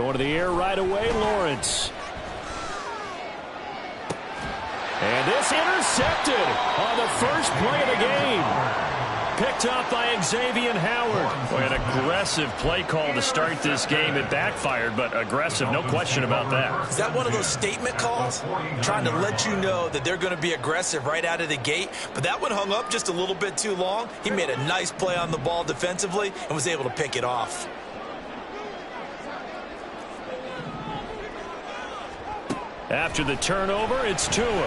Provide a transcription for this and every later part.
Going to the air right away, Lawrence. And this intercepted on the first play of the game. Picked up by Xavier Howard. Boy, an aggressive play call to start this game. It backfired, but aggressive, no question about that. Is that one of those statement calls? Trying to let you know that they're going to be aggressive right out of the gate. But that one hung up just a little bit too long. He made a nice play on the ball defensively and was able to pick it off. After the turnover, it's Tua.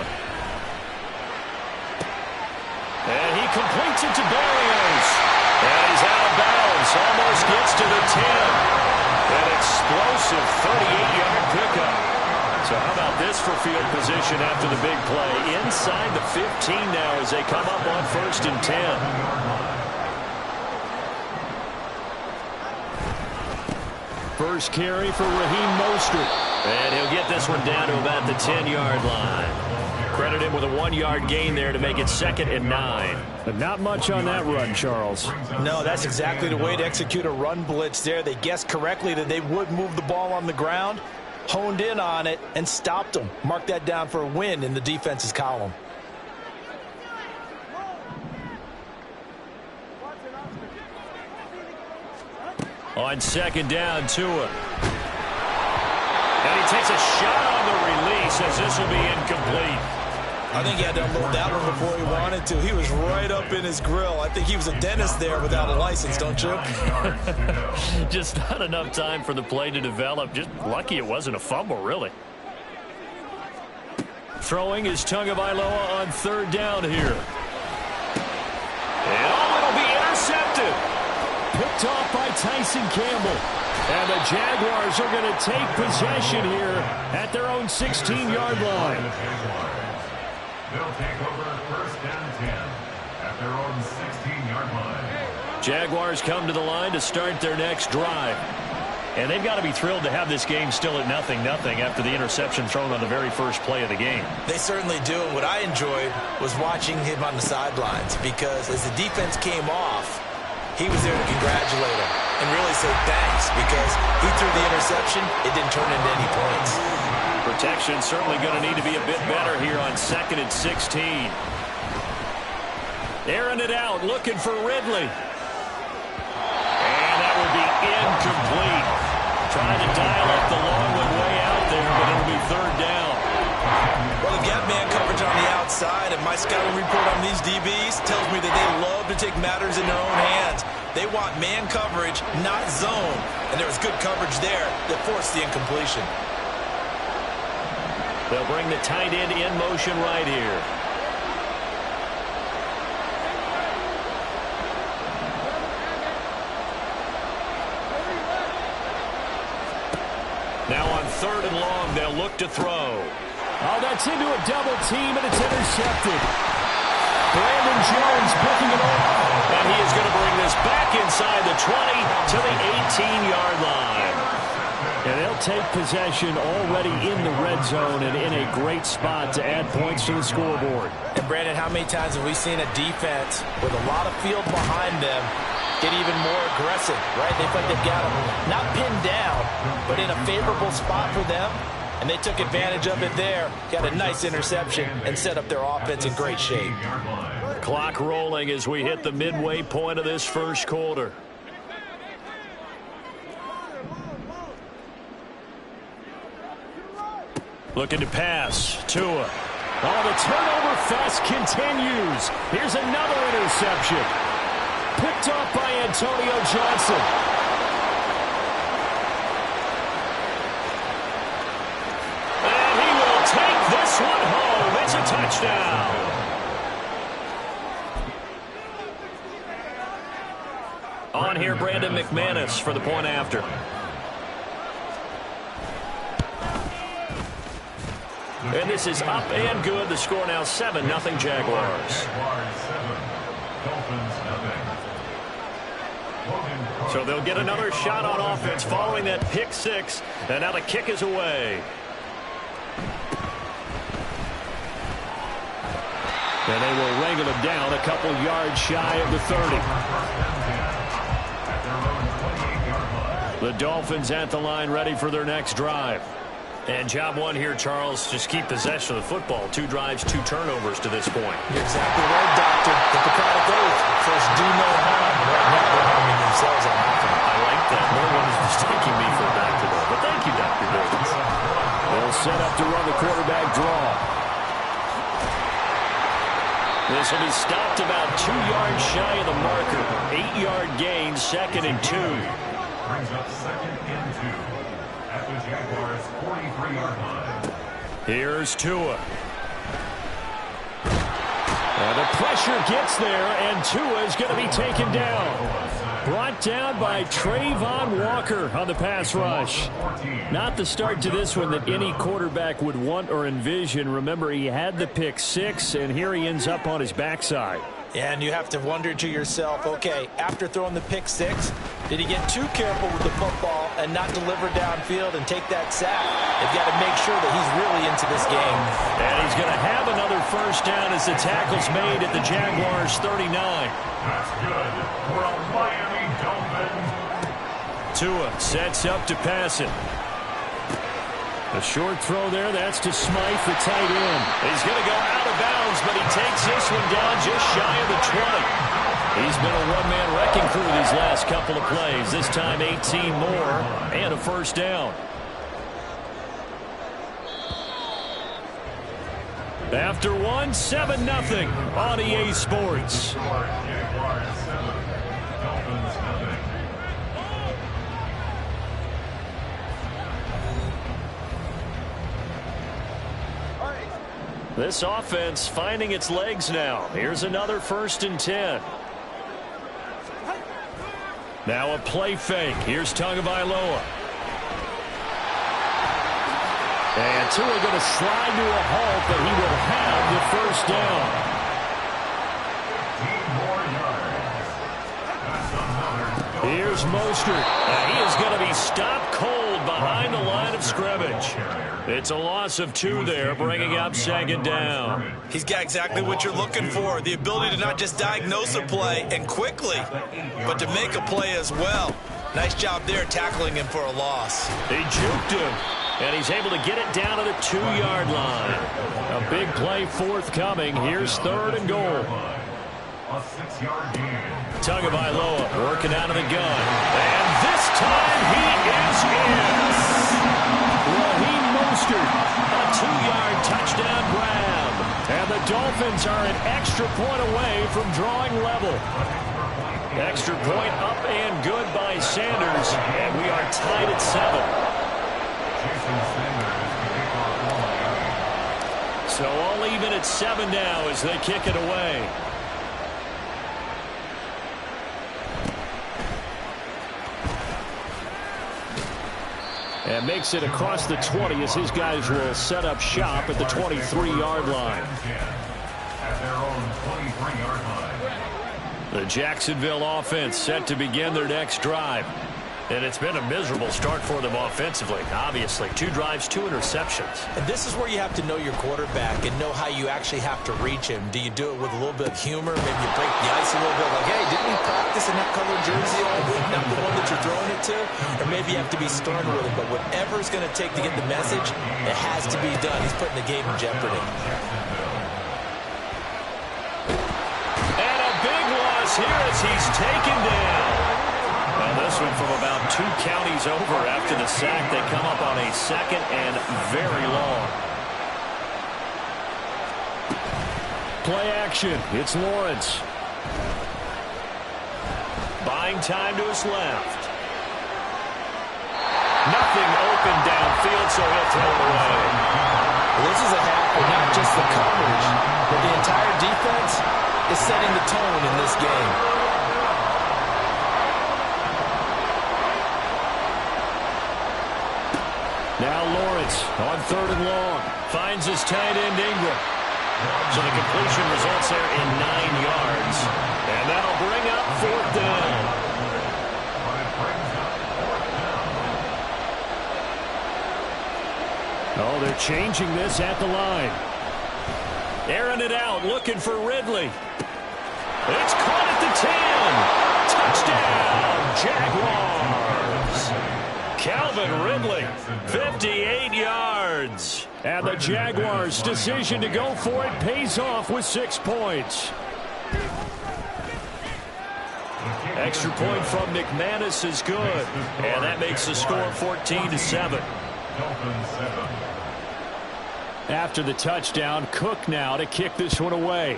And he completes it to Barrios. And he's out of bounds. Almost gets to the 10. An explosive 38-yard pickup. So how about this for field position after the big play? Inside the 15 now as they come up on 1st and 10. First carry for Raheem Mostert. And he'll get this one down to about the 10-yard line. Credit him with a 1-yard gain there to make it 2nd and 9. But not much on that run, Charles. No, that's exactly the way to execute a run blitz there. They guessed correctly that they would move the ball on the ground, honed in on it, and stopped them. Mark that down for a win in the defense's column. On 2nd down, Tua. And he takes a shot on the release as this will be incomplete. I think he had to unload that one before he wanted to. He was right up in his grill. I think he was a dentist there without a license, don't you? Just not enough time for the play to develop. Just lucky it wasn't a fumble, really. Throwing is Tagovailoa on 3rd down here. And it'll be intercepted. Picked off by Tyson Campbell. And the Jaguars are going to take possession here at their own 16-yard line. They'll take over 1st and 10 at their own 16-yard line. Jaguars come to the line to start their next drive. And they've got to be thrilled to have this game still at 0-0 after the interception thrown on the very first play of the game. They certainly do. And what I enjoyed was watching him on the sidelines because as the defense came off, he was there to congratulate him and really say thanks because he threw the interception. It didn't turn into any points. Protection certainly going to need to be a bit better here on 2nd and 16. Airing it out, looking for Ridley. And that will be incomplete. Trying to dial up the long one way out there, but it'll be 3rd down. Well, they've got man coverage on the outside, and my scouting report on these DBs tells me that they love to take matters in their own hands. They want man coverage, not zone. And there was good coverage there that forced the incompletion. They'll bring the tight end in motion right here. Now on 3rd and long, they'll look to throw. Oh, that's into a double team, and it's intercepted. Brandon Jones picking it up. And he is going to bring this back inside the 20 to the 18-yard line. And they'll take possession already in the red zone and in a great spot to add points to the scoreboard. And, Brandon, how many times have we seen a defense with a lot of field behind them get even more aggressive, right? They feel like they've got them not pinned down, but in a favorable spot for them. And they took advantage of it there, got a nice interception, and set up their offense in great shape. Clock rolling as we hit the midway point of this first quarter. Looking to pass. Tua. Oh, the turnover fest continues. Here's another interception. Picked off by Antonio Johnson. And he will take this one home. It's a touchdown. On here, Brandon McManus for the point after. And this is up and good. The score now 7-0 Jaguars. So they'll get another shot on offense following that pick six. And now the kick is away. And they will wrangle him down a couple yards shy of the 30. The Dolphins at the line ready for their next drive. And job one here, Charles, just keep possession of the football. 2 drives, 2 turnovers to this point. You're exactly right, Doctor. Hippocratic oath. First, do no harm. Right now, they're harming themselves on offense. I like that. No one is mistaking me for a back to that. But thank you, Dr. Davis. They'll set up to run the quarterback draw. This will be stopped about 2 yards shy of the marker. 8-yard gain, 2nd and 2. Brings up 2nd and 2 at the Jaguars' 43-yard line. Here's Tua. And the pressure gets there, and Tua is going to be taken down. Brought down by Trayvon Walker on the pass rush. Not the start to this one that any quarterback would want or envision. Remember, he had the pick 6, and here he ends up on his backside. And you have to wonder to yourself, okay, after throwing the pick 6, did he get too careful with the football and not deliver downfield and take that sack? They've got to make sure that he's really into this game. And he's going to have another first down as the tackle's made at the Jaguars' 39. That's good for a Miami Dolphin. Tua sets up to pass it. A short throw there. That's to Smythe, the tight end. He's going to go out of bounds, but he takes this one down just shy of the 20. He's been a one-man wrecking crew these last couple of plays. This time 18 more and a first down. After one, 7-0 on EA Sports. Jaguars 7, Dolphins nothing. This offense finding its legs now. Here's another 1st and 10. Now a play fake. Here's Tagovailoa. And Tua going to slide to a halt, but he will have the first down. 15 more yards. That's another. Here's Mostert. And he is going to be stopped cold behind the line of scrimmage. It's a loss of 2 there, bringing up 2nd down. He's got exactly what you're looking for, the ability to not just diagnose a play and quickly, but to make a play as well. Nice job there tackling him for a loss. He juked him, and he's able to get it down to the 2-yard line. A big play forthcoming. Here's 3rd and goal. A 6-yard gain. Tagovailoa working out of the gun. And this time he is in. Raheem Mostert, a 2-yard touchdown grab. And the Dolphins are an extra point away from drawing level. Extra point up and good by Sanders. And we are tied at 7. So all even at 7 now as they kick it away. And makes it across the 20 as his guys will set up shop at the 23-yard line. At their own 23-yard line. The Jacksonville offense set to begin their next drive. And it's been a miserable start for them offensively, obviously. 2 drives, 2 interceptions. And this is where you have to know your quarterback and know how you actually have to reach him. Do you do it with a little bit of humor? Maybe you break the ice a little bit, like, hey, didn't we practice in that colored jersey all week, not the one that you're throwing it to? Or maybe you have to be stern with him. But whatever it's going to take to get the message, it has to be done. He's putting the game in jeopardy. And a big loss here as he's taken down. Well, this one from about 2 counties over after the sack. They come up on a 2nd and very long. Play action. It's Lawrence. Buying time to his left. Nothing open downfield, so he'll throw it away. Well, this is a half where not just the coverage, but the entire defense is setting the tone in this game. Now Lawrence on 3rd and long. Finds his tight end Ingram. So the completion results there in 9 yards. And that'll bring up 4th down. Oh, they're changing this at the line. Airing it out, looking for Ridley. It's caught at the 10. Touchdown, Jaguars. Calvin Ridley, 58 yards. And the Jaguars' decision to go for it pays off with 6 points. Extra point from McManus is good. And that makes the score 14-7. After the touchdown, Cook now to kick this one away.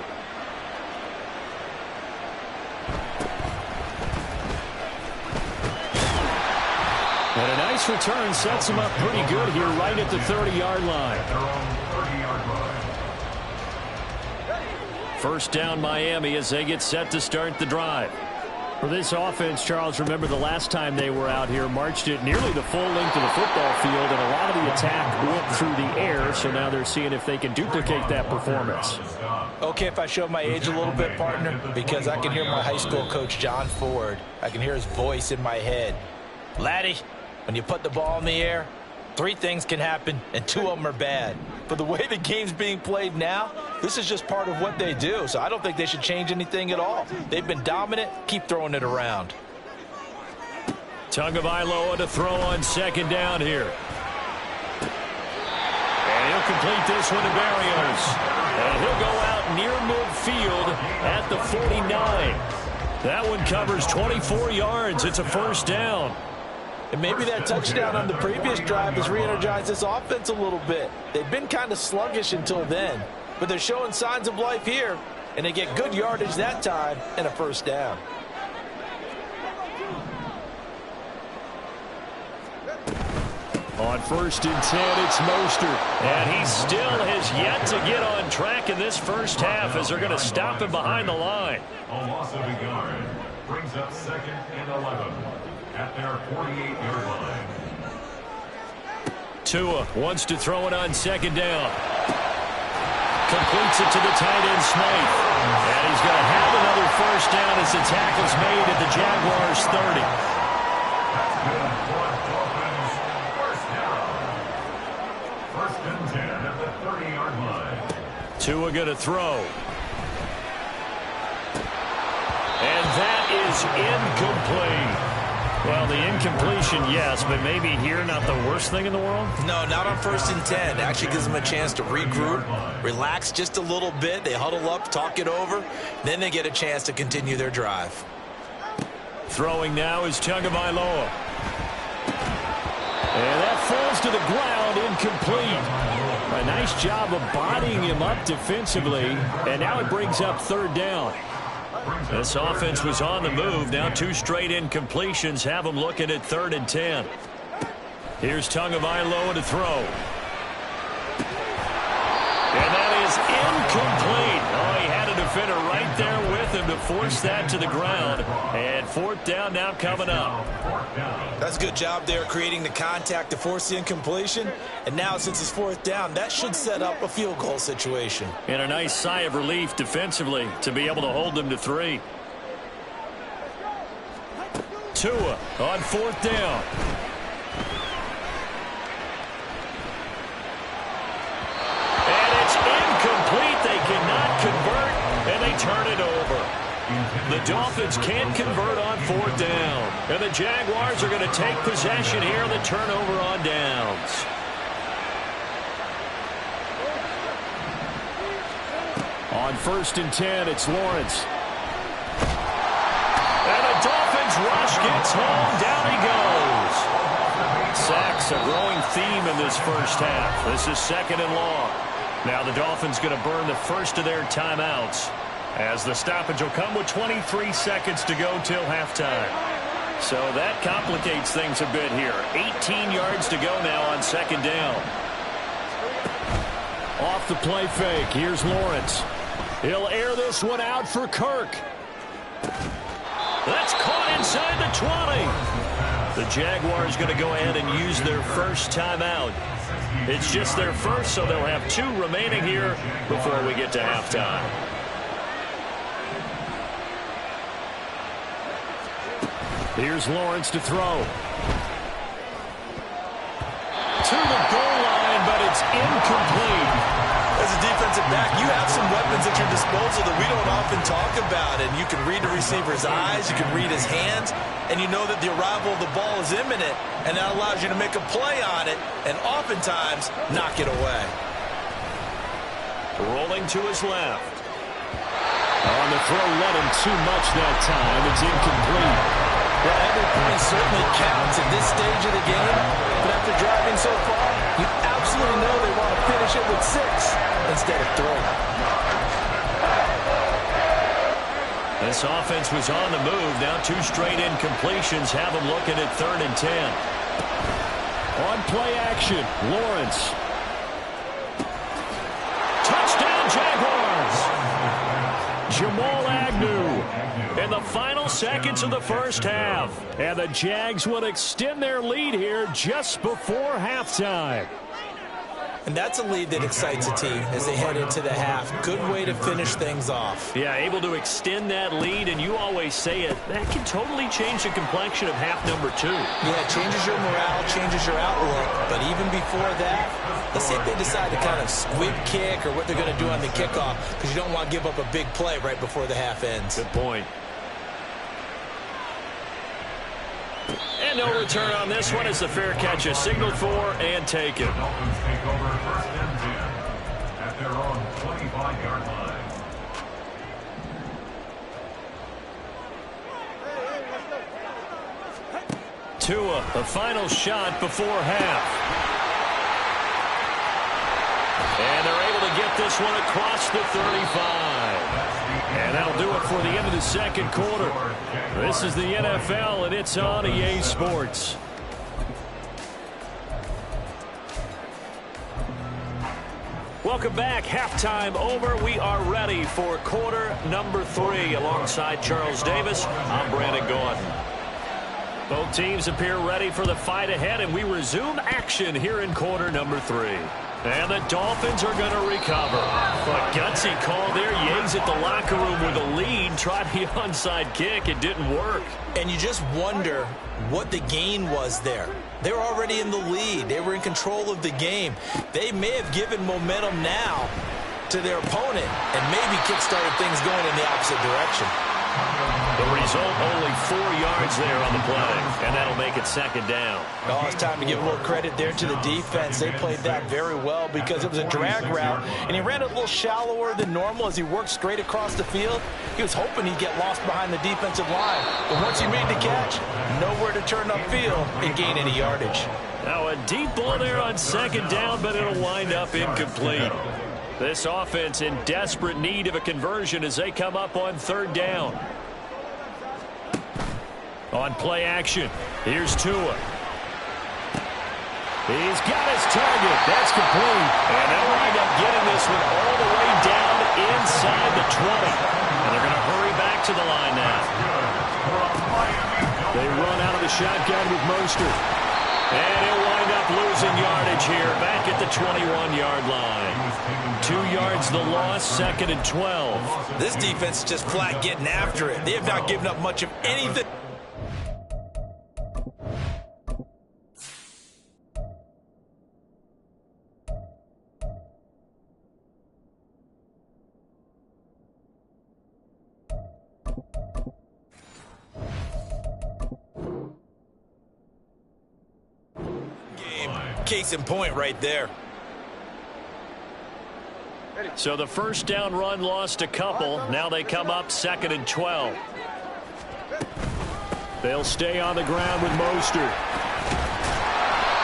And a nice return sets him up pretty good here right at the 30-yard line. First down Miami as they get set to start the drive. For this offense, Charles, remember the last time they were out here, marched it nearly the full length of the football field, and a lot of the attack went through the air, so now they're seeing if they can duplicate that performance. Okay, if I show my age a little bit, partner, because I can hear my high school coach, John Ford. I can hear his voice in my head. Laddie, when you put the ball in the air, 3 things can happen, and 2 of them are bad. But the way the game's being played now, this is just part of what they do. So I don't think they should change anything at all. They've been dominant. Keep throwing it around. Tagovailoa to throw on second down here. And he'll complete this one to Barrios. And he'll go out near midfield at the 49. That one covers 24 yards. It's a first down. And maybe that touchdown on the previous drive has re-energized this offense a little bit. They've been kind of sluggish until then, but they're showing signs of life here, and they get good yardage that time and a first down. On 1st and 10, it's Mostert. And he still has yet to get on track in this first half as they're going to stop him behind the line. A loss of a yard brings up 2nd and 11 at their 48-yard line. Tua wants to throw it on second down. Completes it to the tight end, Smythe. And he's going to have another first down as the tackle's made at the Jaguars' 30. That's good for Dolphins. First down. 1st and 10 at the 30-yard line. Tua going to throw. And that is incomplete. Well, the incompletion, yes, but maybe here not the worst thing in the world? No, not on 1st and 10. Actually gives them a chance to regroup, relax just a little bit. They huddle up, talk it over. Then they get a chance to continue their drive. Throwing now is Tagovailoa. And that falls to the ground, incomplete. A nice job of bodying him up defensively, and now it brings up 3rd down. This offense was on the move. Now 2 straight incompletions have them looking at 3rd and 10. Here's Tagovailoa to throw. And that is incomplete. Oh, he had a defender right there with him to force that to the ground. And 4th down now coming up. That's a good job there creating the contact to force the incompletion. And now since it's 4th down, that should set up a field goal situation. And a nice sigh of relief defensively to be able to hold them to 3. Tua on 4th down. And it's incomplete. They cannot convert, and they turn it over. The Dolphins can't convert on 4th down. And the Jaguars are going to take possession here on the turnover on downs. On 1st and 10, it's Lawrence. And the Dolphins rush gets home. Down he goes. Sacks, a growing theme in this first half. This is 2nd and long. Now the Dolphins going to burn the first of their timeouts, as the stoppage will come with 23 seconds to go till halftime. So that complicates things a bit here. 18 yards to go now on 2nd down. Off the play fake, here's Lawrence. He'll air this one out for Kirk. That's caught inside the 20. The Jaguars going to go ahead and use their first timeout. It's just their first, so they'll have 2 remaining here before we get to halftime. Here's Lawrence to throw. To the goal line, but it's incomplete. as a defensive back, you have some weapons at your disposal that we don't often talk about. And you can read the receiver's eyes, you can read his hands, and you know that the arrival of the ball is imminent, and that allows you to make a play on it and oftentimes knock it away. Rolling to his left. On the throw, let him too much that time. It's incomplete. Well, every point certainly counts at this stage of the game, but after driving so far, you absolutely know they want to finish it with 6 instead of 3. This offense was on the move. Now 2 straight incompletions have them looking at 3rd and 10. On play action, Lawrence. Touchdown, Jaguars! Jamal Agnew in the final seconds of the first half. And the Jags would extend their lead here just before halftime. And that's a lead that excites a team as they head into the half. Good way to finish things off. Yeah, able to extend that lead, and you always say it, that can totally change the complexion of half number 2. Yeah, it changes your morale, changes your outlook. But even before that, let's see if they decide to kind of squib kick or what they're going to do on the kickoff, because you don't want to give up a big play right before the half ends. Good point. And no return on this one as the fair catch is signaled for and taken. Dolphins take over 1st and 10 at their own 25-yard line. Tua, the final shot before half. And they're able to get this one across the 35. And that'll do it for the end of the second quarter. This is the NFL, and it's on EA Sports. Welcome back. Halftime over. We are ready for quarter number 3. Alongside Charles Davis, I'm Brandon Gordon. Both teams appear ready for the fight ahead, and we resume action here in quarter number 3. And the Dolphins are going to recover. A gutsy call there. Yates at the locker room with a lead. Tried the onside kick. It didn't work. And you just wonder what the gain was there. They were already in the lead. They were in control of the game. They may have given momentum now to their opponent and maybe kick-started things going in the opposite direction. The result, only 4 yards there on the play, and that'll make it 2nd down. Oh, it's time to give a little credit there to the defense. They played that very well because it was a drag route, and he ran a little shallower than normal as he worked straight across the field. He was hoping he'd get lost behind the defensive line, but once he made the catch, nowhere to turn upfield and gain any yardage. Now a deep ball there on 2nd down, but it'll wind up incomplete. This offense in desperate need of a conversion as they come up on 3rd down. On play action, here's Tua. He's got his target. That's complete. And they'll wind up getting this one all the way down inside the 20. And they're going to hurry back to the line now. They run out of the shotgun with Mostert. And he'll wind up losing yardage here back at the 21-yard line. 2 yards the loss, 2nd and 12. This defense is just flat getting after it. They have not given up much of anything. Case in point right there. So the 1st down run lost a couple. Now they come up 2nd and 12. They'll stay on the ground with Mostert.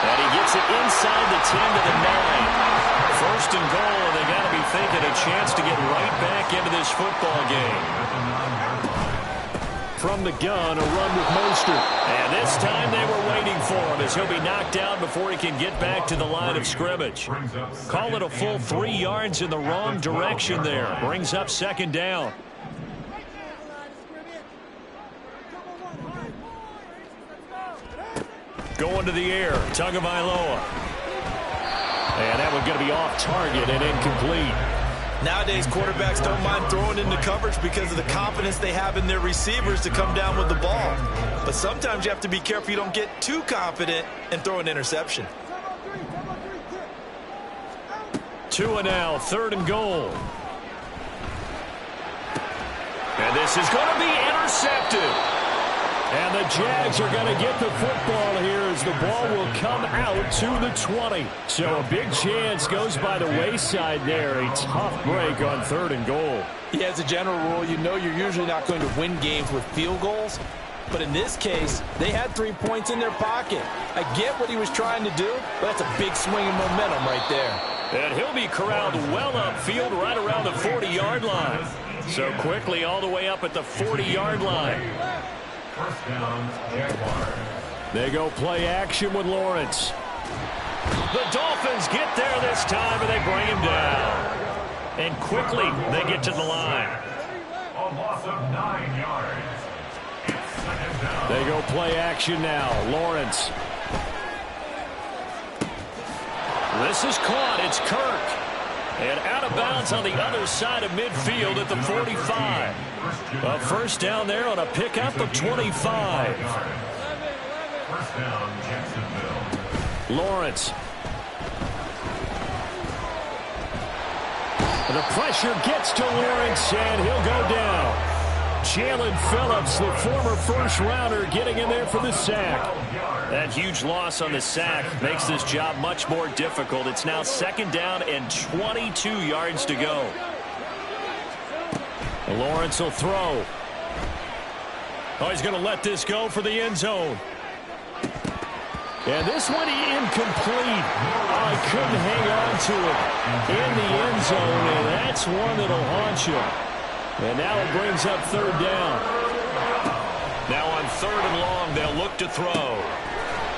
And he gets it inside the 10 to the 9. 1st and goal, and they got to be thinking a chance to get right back into this football game. From the gun, a run with Mostert. And this time they were waiting for him as he'll be knocked down before he can get back to the line of scrimmage. Call it a full 3 yards in the wrong direction there. Brings up 2nd down. Going to the air, Tagovailoa. And that one's going to be off target and incomplete. Nowadays, quarterbacks don't mind throwing into coverage because of the confidence they have in their receivers to come down with the ball. But sometimes you have to be careful you don't get too confident and throw an interception. Tua now, 3rd and goal. And this is going to be intercepted. And the Jags are going to get the football here as the ball will come out to the 20. So a big chance goes by the wayside there. A tough break on 3rd and goal. Yeah, as a general rule, you know you're usually not going to win games with field goals. But in this case, they had 3 points in their pocket. I get what he was trying to do, but that's a big swing of momentum right there. And he'll be corralled well upfield right around the 40-yard line. So quickly all the way up at the 40-yard line. First down, Jaguars. They go play action with Lawrence. The Dolphins get there this time, and they bring him down. And quickly, they get to the line. A loss of 9 yards. It's 2nd down. They go play action now. Lawrence. This is caught. It's Kirk. And out of bounds on the other side of midfield at the 45. A first down there on a pickup of 25. First down, Jacksonville. Lawrence. The pressure gets to Lawrence, and he'll go down. Jalen Phillips, the former first-rounder, getting in there for the sack. That huge loss on the sack makes this job much more difficult. It's now 2nd down and 22 yards to go. Lawrence will throw. Oh, he's going to let this go for the end zone. And this one incomplete. Oh, he couldn't hang on to it in the end zone, and that's one that'll haunt you. And now it brings up 3rd down. Now on 3rd and long, they'll look to throw.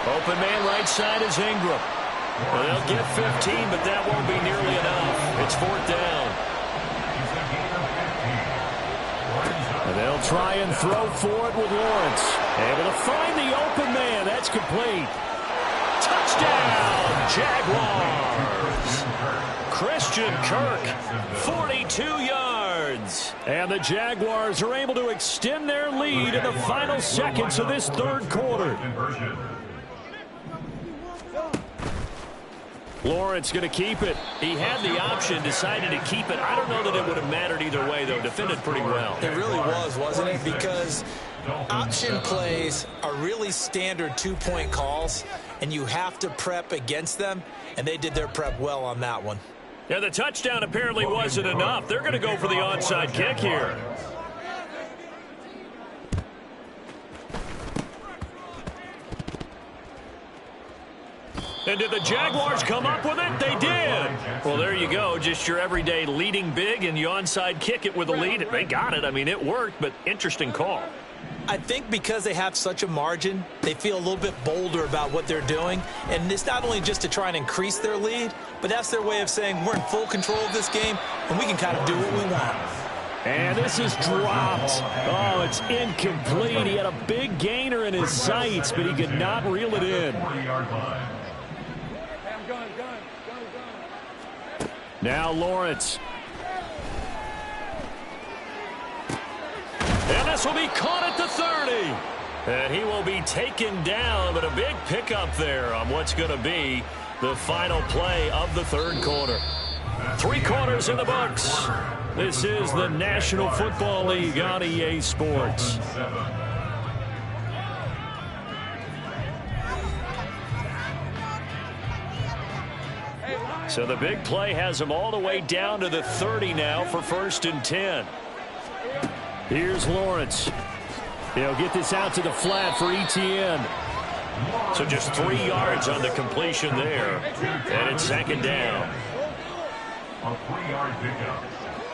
Open man right side is Ingram. Well, they'll get 15, but that won't be nearly enough. It's 4th down. And they'll try and throw for it with Lawrence. Able to find the open man. That's complete. Touchdown, Jaguars. Christian Kirk, 42 yards. And the Jaguars are able to extend their lead in the final seconds of this 3rd quarter. Lawrence going to keep it. He had the option, decided to keep it. I don't know that it would have mattered either way, though. Defended pretty well. It really was, wasn't it? Because option plays are really standard 2-point calls, and you have to prep against them, and they did their prep well on that one. Yeah, the touchdown apparently wasn't enough. They're going to go for the onside kick here. And did the Jaguars come up with it? They did. Well, there you go. Just your everyday leading big, and you onside kick it with a lead. They got it. I mean, it worked, but interesting call. I think because they have such a margin, they feel a little bit bolder about what they're doing. And it's not only just to try and increase their lead, but that's their way of saying we're in full control of this game, and we can kind of do what we want. And this is dropped. Oh, it's incomplete. He had a big gainer in his sights, but he could not reel it in. Now Lawrence. And this will be caught at the 30. And he will be taken down, but a big pickup there on what's going to be the final play of the 3rd quarter. 3 quarters in the books. This is the National Football League on EA Sports. So the big play has them all the way down to the 30 now for 1st and 10. Here's Lawrence. He'll get this out to the flat for Etienne. So just 3 yards on the completion there. And it's 2nd down. A 3-yard pickup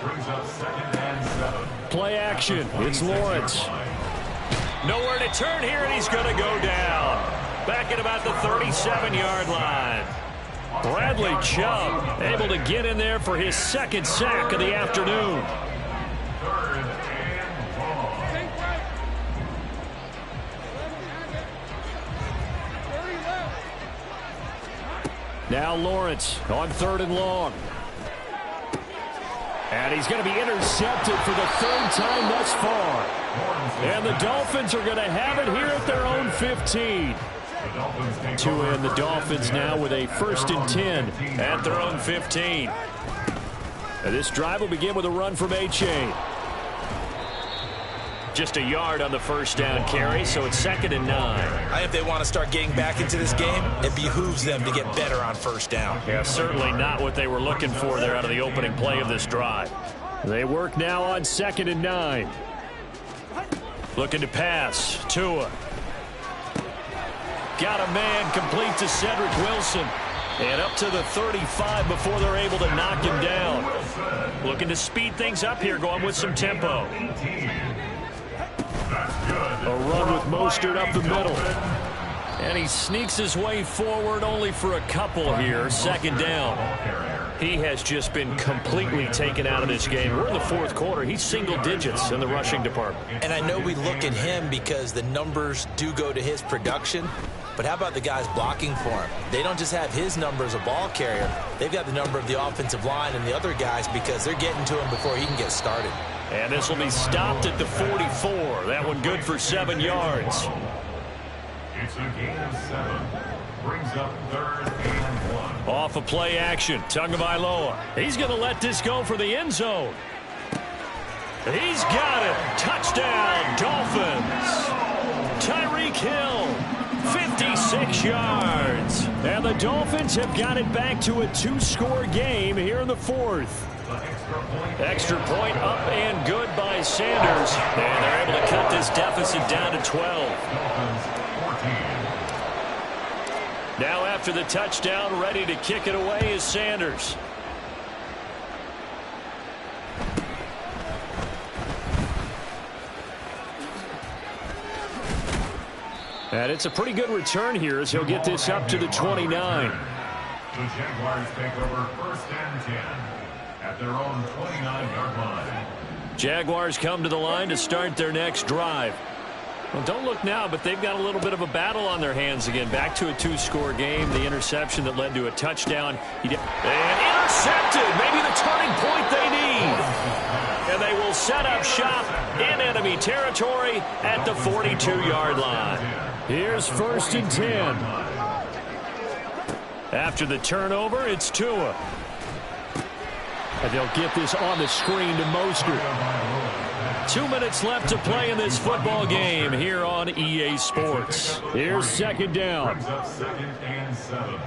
brings up 2nd and 7. Play action. It's Lawrence. Nowhere to turn here, and he's going to go down. Back at about the 37-yard line. Bradley Chubb able to get in there for his 2nd sack of the afternoon. 3rd and long. Now Lawrence on 3rd and long. And he's going to be intercepted for the 3rd time thus far. And the Dolphins are going to have it here at their own 15. Tua and the Dolphins now with a 1st and 10 at their own 15. And this drive will begin with a run from H.A. Just a yard on the 1st down carry, so it's 2nd and 9. I think they want to start getting back into this game. It behooves them to get better on 1st down. Yeah, certainly not what they were looking for there out of the opening play of this drive. They work now on 2nd and 9. Looking to pass. Tua. Got a man, complete to Cedric Wilson. And up to the 35 before they're able to knock him down. Looking to speed things up here, going with some tempo. A run with Mostert up the middle. And he sneaks his way forward only for a couple here. 2nd down. He has just been completely taken out of this game. We're in the 4th quarter. He's single digits in the rushing department. And I know we look at him because the numbers do go to his production. But how about the guys blocking for him? They don't just have his number as a ball carrier. They've got the number of the offensive line and the other guys because they're getting to him before he can get started. And this will be stopped at the 44. That one good for 7 yards. It's a gain of 7. Brings up 3rd and 1. Off a play action. Tagovailoa. He's going to let this go for the end zone. He's got it. Touchdown, Dolphins. Tyreek Hill. 56 yards. And the Dolphins have got it back to a 2-score game here in the 4th. Extra point up and good by Sanders. And they're able to cut this deficit down to 12. Now after the touchdown, ready to kick it away is Sanders. And it's a pretty good return here as he'll get this up to the 29. The Jaguars take over 1st and 10 at their own 29-yard line. Jaguars come to the line to start their next drive. Well, don't look now, but they've got a little bit of a battle on their hands again. Back to a 2-score game. The interception that led to a touchdown. And intercepted. Maybe the turning point they need. And they will set up shop in enemy territory at the 42-yard line. Here's 1st and 10. After the turnover, it's Tua. And they'll get this on the screen to Mostert. 2 minutes left to play in this football game here on EA Sports. Here's 2nd down. Brings up 2nd and 7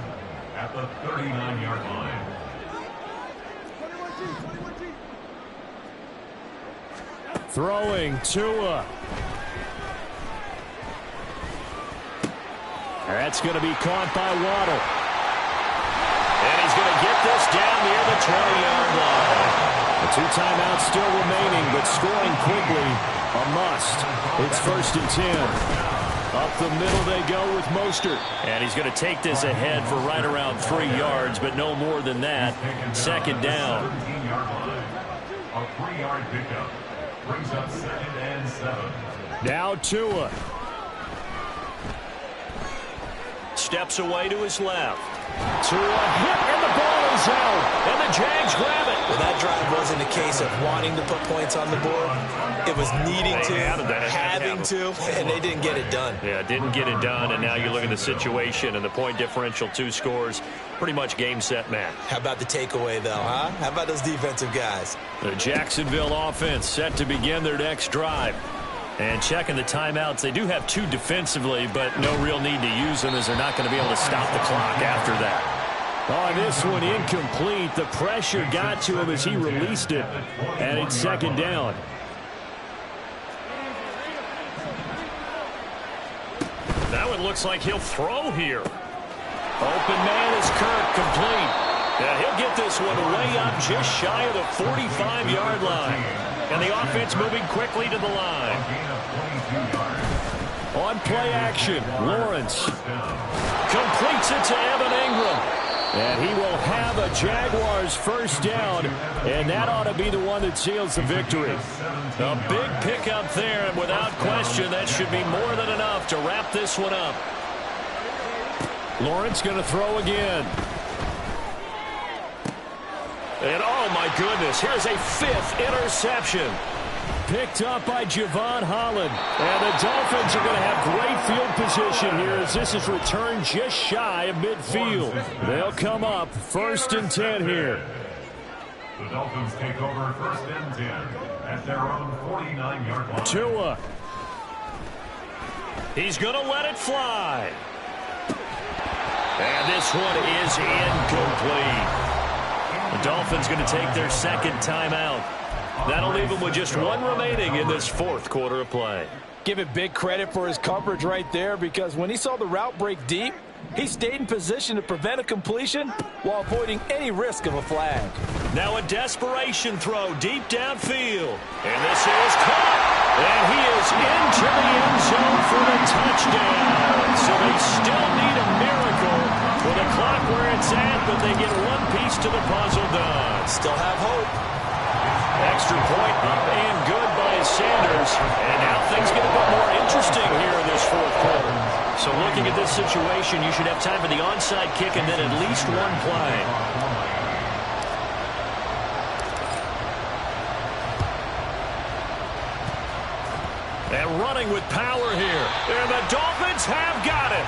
at the 39-yard line. Throwing Tua. That's going to be caught by Waddle. And he's going to get this down near the 20-yard line. The 2 timeouts still remaining, but scoring quickly, a must. It's 1st and 10. Up the middle they go with Mostert. And he's going to take this ahead for right around 3 yards, but no more than that. 2nd down. 17-yard line. A 3-yard pickup. Brings up 2nd and 7. Now Tua. Steps away to his left. Tua hit, and the ball is out. And the Jags grab it. Well, that drive wasn't a case of wanting to put points on the board. It was needing to, having to, and they didn't get it done. Yeah, didn't get it done, and now you look at the situation and the point differential, 2 scores, pretty much game, set, match. How about the takeaway, though, huh? How about those defensive guys? The Jacksonville offense set to begin their next drive. And checking the timeouts, they do have 2 defensively, but no real need to use them as they're not going to be able to stop the clock after that. Oh, this one incomplete. The pressure got to him as he released it, and it's 2nd down. That one looks like he'll throw here. Open man is Kirk, complete. And he'll get this one way up just shy of the 45-yard line. And the offense moving quickly to the line. On play action, Lawrence completes it to Evan Ingram. And he will have a Jaguars 1st down, and that ought to be the one that seals the victory. A big pickup there, and without question, that should be more than enough to wrap this one up. Lawrence going to throw again. And oh my goodness, here's a 5th interception. picked up by Javon Holland. And the Dolphins are going to have great field position here as this is returned just shy of midfield. They'll come up 1st and 10 here. The Dolphins take over 1st and 10 at their own 49-yard line. Tua. He's going to let it fly. And this one is incomplete. The Dolphins going to take their 2nd timeout. That'll leave them with just 1 remaining in this 4th quarter of play. Give it big credit for his coverage right there, because when he saw the route break deep, he stayed in position to prevent a completion while avoiding any risk of a flag. Now a desperation throw deep downfield. And this is caught. And he is into the end zone for the touchdown. So they still need a miracle with the clock where it's at, but they get 1 piece to the puzzle done. Still have hope. Extra point up and good by Sanders. And now things get a bit more interesting here in this 4th quarter. So looking at this situation, you should have time for the onside kick and then at least 1 play. And running with power here. And the Dolphins have got it.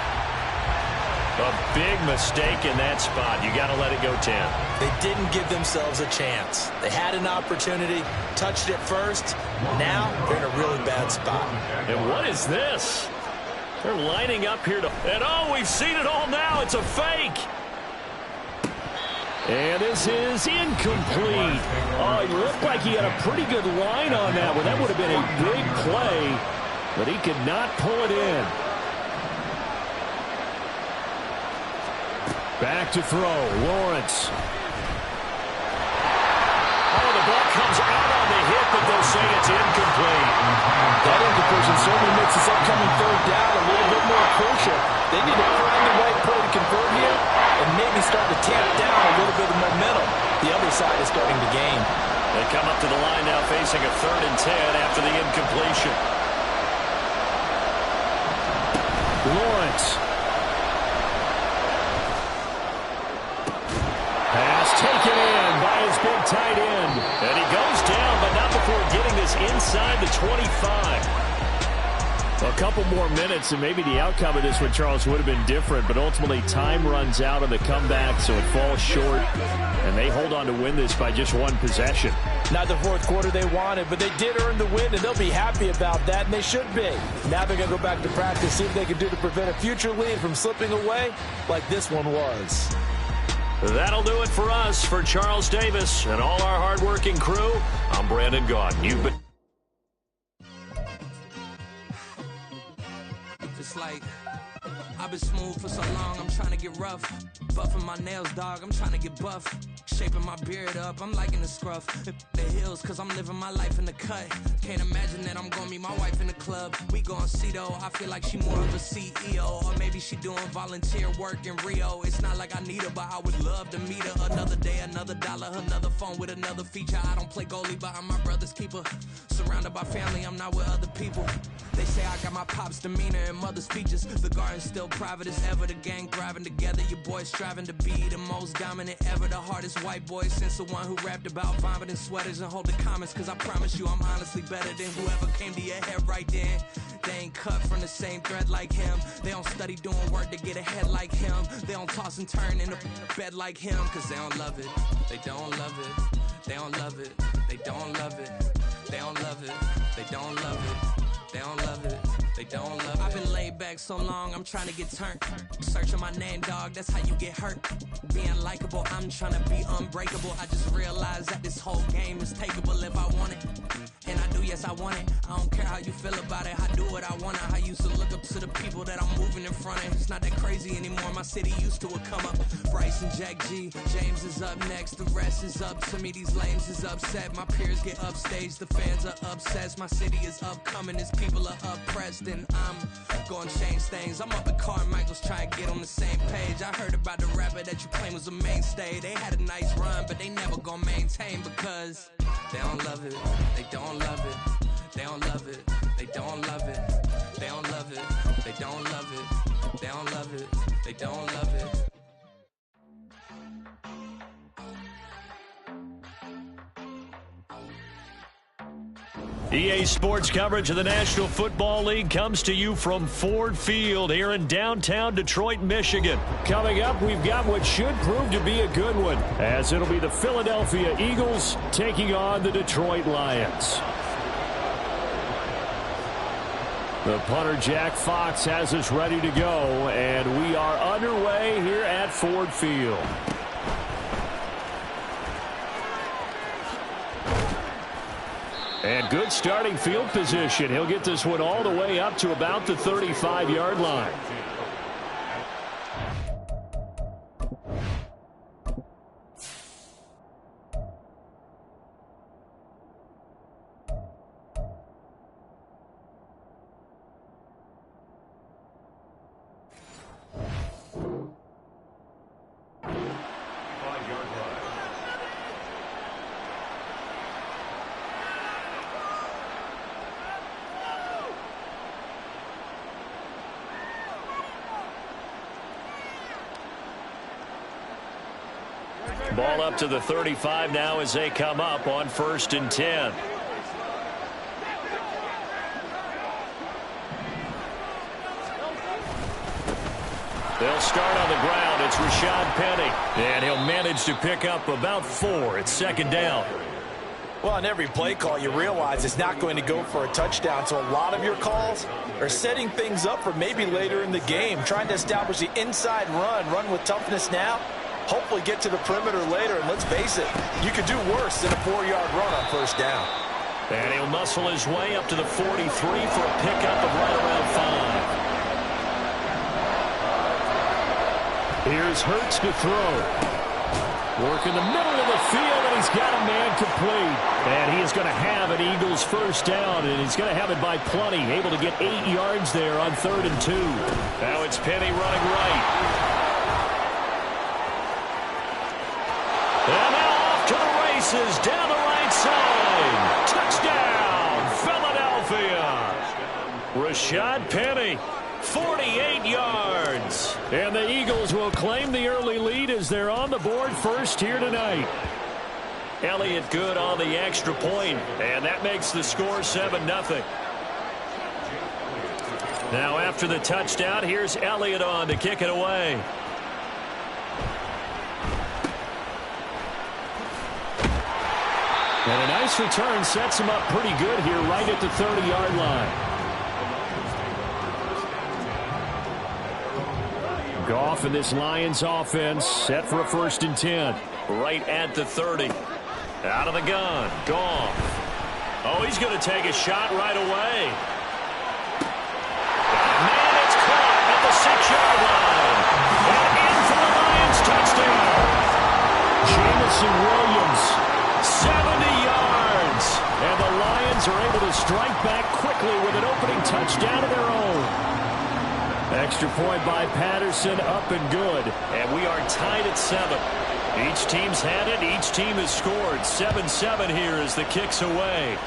A big mistake in that spot. You got to let it go 10. They didn't give themselves a chance. They had an opportunity, touched it first. Now they're in a really bad spot. And what is this? They're lining up here to... And oh, we've seen it all now. It's a fake. And this is incomplete. Oh, he looked like he had a pretty good line on that one. That would have been a big play, but he could not pull it in. Back to throw. Lawrence. Oh, the ball comes out on the hit, but they'll say it's incomplete. That incompletion certainly makes this upcoming 3rd down a little bit more crucial. They need to find the right play to convert here and maybe start to tamp down a little bit of momentum. The other side is starting to gain. They come up to the line now facing a 3rd and 10 after the incompletion. Lawrence. Pass taken in by his big tight end. And he goes down, but not before getting this inside the 25. A couple more minutes, and maybe the outcome of this one, Charles, would have been different. But ultimately, time runs out on the comeback, so it falls short. And they hold on to win this by just 1 possession. Not the 4th quarter they wanted, but they did earn the win, and they'll be happy about that, and they should be. Now they're going to go back to practice, see what they can do to prevent a future lead from slipping away like this one was. That'll do it for us. For Charles Davis and all our hardworking crew, I'm Brandon Gaughan. You've been... It's like I've been smooth for so long, I'm trying to get rough. Buffing my nails, dog, I'm trying to get buff. Shaping my beard up, I'm liking the scruff. The hills, cause I'm living my life in the cut. Can't imagine that I'm gonna meet my wife in the club. We gon' see though, I feel like she more of a CEO. Or maybe she doing volunteer work in Rio. It's not like I need her, but I would love to meet her. Another day, another dollar, another phone with another feature. I don't play goalie, but I'm my brother's keeper. Surrounded by family, I'm not with other people. They say I got my pop's demeanor and mother's features. The garden's still private as ever. The gang thriving together. Your boys striving to be the most dominant ever. The hardest white boy since the one who rapped about vomiting sweaters and holding comments. Cause I promise you I'm honestly better than whoever came to your head right then. They ain't cut from the same thread like him. They don't study doing work to get ahead like him. They don't toss and turn in the bed like him. Cause they don't love it. They don't love it. They don't love it. They don't love it. They don't love it. They don't love it. They don't love it. They don't love it. I've been laid back so long, I'm trying to get turned. Searching my name, dog, that's how you get hurt. Being likable, I'm trying to be unbreakable. I just realized that this whole game is takeable if I want it. And I do, yes, I want it. I don't care how you feel about it. I do what I want. I used to look up to the people that I'm moving in front of. It's not that crazy anymore. My city used to come up. Bryce and Jack G. James is up next. The rest is up to me. These lames is upset. My peers get upstaged. The fans are obsessed. My city is upcoming. As people are oppressed. And I'm gonna change things. I'm up at Carmichael's trying to get on the same page. I heard about the rapper that you claim was a mainstay. They had a nice run, but they never gonna maintain because they don't love it. They don't love it. They don't love it. They don't love it. They don't love it. They don't love it. They don't love it. They don't love it. EA Sports coverage of the National Football League comes to you from Ford Field here in downtown Detroit, Michigan. Coming up, we've got what should prove to be a good one, as it'll be the Philadelphia Eagles taking on the Detroit Lions. The punter, Jack Fox, has us ready to go, and we are underway here at Ford Field. And good starting field position. He'll get this one all the way up to about the 35-yard line. Ball up to the 35 now as they come up on 1st and 10. They'll start on the ground. It's Rashad Penny. And he'll manage to pick up about 4. It's 2nd down. Well, on every play call, you realize it's not going to go for a touchdown. So a lot of your calls are setting things up for maybe later in the game, trying to establish the inside run with toughness now. Hopefully get to the perimeter later, and let's face it, you could do worse than a 4-yard run on 1st down. And he'll muscle his way up to the 43 for a pickup of right around 5. Here's Hurts to throw. Work in the middle of the field, and he's got a man complete. And he is going to have an Eagles 1st down, and he's going to have it by plenty. Able to get 8 yards there on 3rd and 2. Now it's Penny running right. And now off to the races down the right side. Touchdown, Philadelphia. Rashad Penny, 48 yards. And the Eagles will claim the early lead as they're on the board first here tonight. Elliott good on the extra point, and that makes the score 7-0. Now after the touchdown, here's Elliott on to kick it away. And a nice return sets him up pretty good here right at the 30-yard line. Goff and this Lions offense set for a 1st and 10. Right at the 30. Out of the gun. Goff. Oh, he's going to take a shot right away. Man, it's caught at the 6-yard line. And in for the Lions touchdown. Jamison Williams. 70 yards. And the Lions are able to strike back quickly with an opening touchdown of their own. Extra point by Patterson, up and good. And we are tied at 7. Each team's had it. Each team has scored. 7-7 here as the kick's away.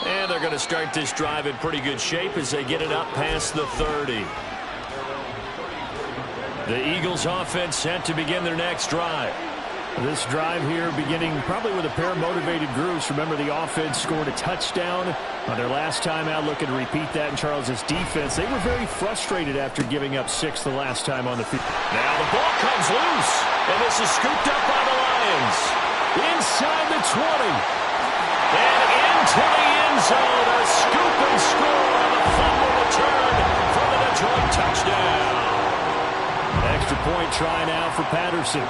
And they're going to start this drive in pretty good shape as they get it up past the 30. The Eagles offense set to begin their next drive. This drive here beginning probably with a pair of motivated groups. Remember, the offense scored a touchdown on their last time out. Looking to repeat that in Charles's defense. They were very frustrated after giving up 6 the last time on the field. Now the ball comes loose, and this is scooped up by the Lions. Inside the 20. And into the end zone. A scoop and score on the fumble return for the Detroit touchdown. Extra point try now for Patterson.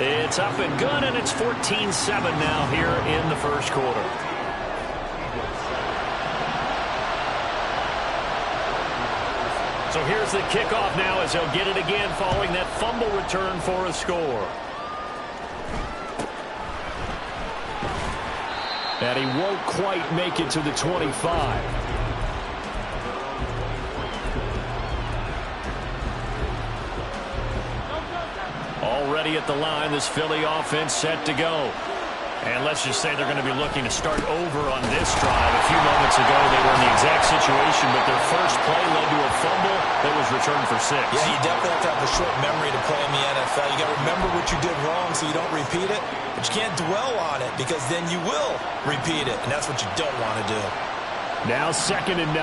It's up and good, and it's 14-7 now here in the 1st quarter. So here's the kickoff now as they'll get it again following that fumble return for a score. And he won't quite make it to the 25. Already at the line, this Philly offense set to go. And let's just say they're going to be looking to start over on this drive. A few moments ago, they were in the exact situation, but their first play led to a fumble that was returned for 6. Yeah, you definitely have to have a short memory to play in the NFL. You got to remember what you did wrong so you don't repeat it, but you can't dwell on it because then you will repeat it, and that's what you don't want to do. Now 2nd and 9.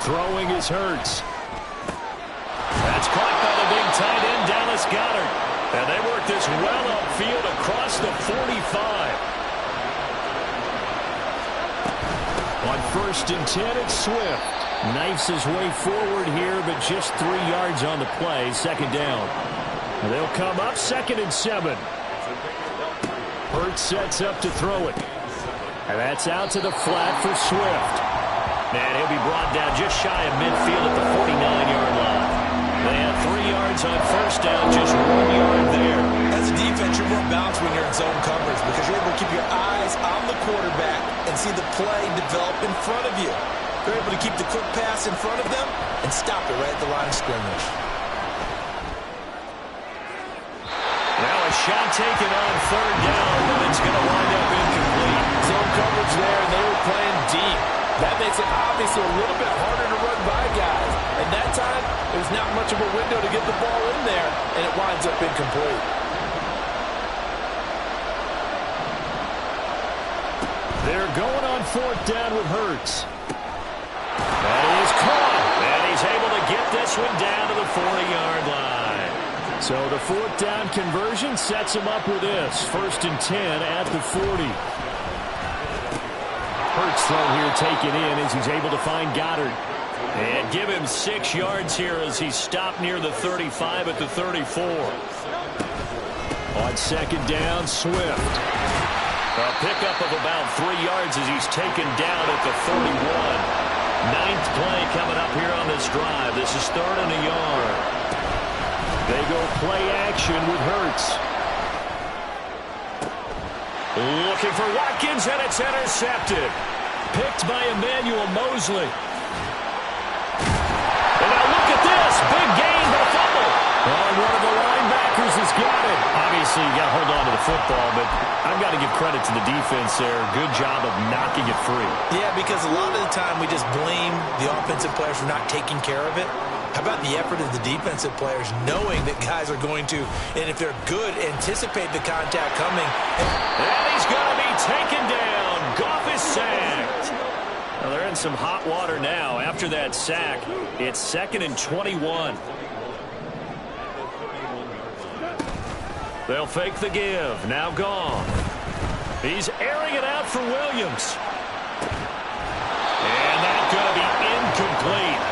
Throwing is Hurts. That's caught by the big tight end, Dallas Goedert. And they work this well upfield across the 45. On 1st and 10, it's Swift. Knifes his way forward here, but just 3 yards on the play. 2nd down. And they'll come up 2nd and 7. Hurts sets up to throw it. And that's out to the flat for Swift. And he'll be brought down just shy of midfield at the 49-yard line. They have 3 yards on 1st down, just 1 yard there. As a defense, you're more balanced when you're in zone coverage because you're able to keep your eyes on the quarterback and see the play develop in front of you. You're able to keep the quick pass in front of them and stop it right at the line of scrimmage. Now a shot taken on 3rd down, but it's going to wind up incomplete. Zone coverage there, and they were playing deep. That makes it obviously a little bit harder to run by guys. And that time, there's not much of a window to get the ball in there, and it winds up incomplete. They're going on 4th down with Hurts. That is caught, and he's able to get this one down to the 40-yard line. So the 4th down conversion sets him up with this. 1st and 10 at the 40. Hurts throw here taken in as he's able to find Goddard. And give him 6 yards here as he's stopped near the 35 at the 34. On 2nd down, Swift. A pickup of about 3 yards as he's taken down at the 31. 9th play coming up here on this drive. This is 3rd and a yard. They go play action with Hurts. Looking for Watkins, and it's intercepted. Picked by Emmanuel Mosley. And now look at this. Big gain, but a fumble. And one of the linebackers has got it. Obviously, you got to hold on to the football, but I've got to give credit to the defense there. Good job of knocking it free. Yeah, because a lot of the time we just blame the offensive players for not taking care of it. How about the effort of the defensive players knowing that guys are going to, and if they're good, anticipate the contact coming. And he's going to be taken down. Goff is sacked. Well, they're in some hot water now. After that sack, it's 2nd and 21. They'll fake the give. Now Goff. He's airing it out for Williams. And that's going to be incomplete.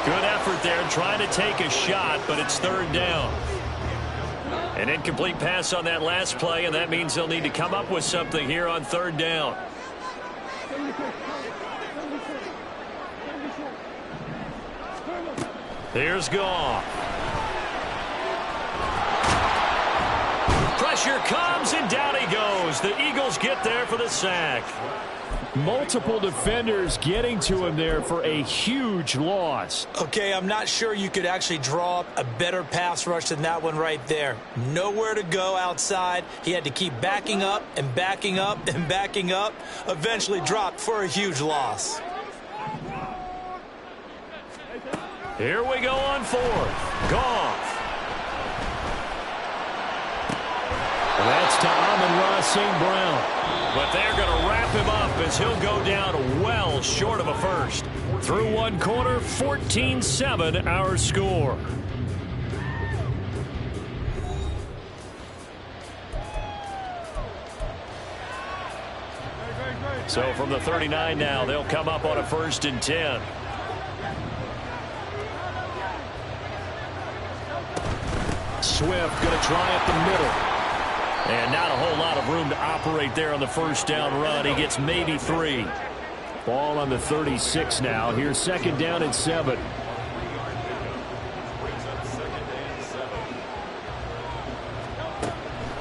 Good effort there trying to take a shot, but it's 3rd down. An incomplete pass on that last play, and that means they'll need to come up with something here on 3rd down. Here's Goff. Pressure comes, and down he goes. The Eagles get there for the sack. Multiple defenders getting to him there for a huge loss. Okay, I'm not sure you could actually draw up a better pass rush than that one right there. Nowhere to go outside. He had to keep backing up and backing up and backing up. Eventually dropped for a huge loss. Here we go on 4th. Goff. And that's to Amon-Ra St. Brown. But they're going to wrap him up as he'll go down well short of a first. Through one quarter, 14-7 our score. So from the 39 now, they'll come up on a 1st and 10. Swift going to try up the middle. And not a whole lot of room to operate there on the 1st down run. He gets maybe 3. Ball on the 36 now. Here's 2nd down and 7.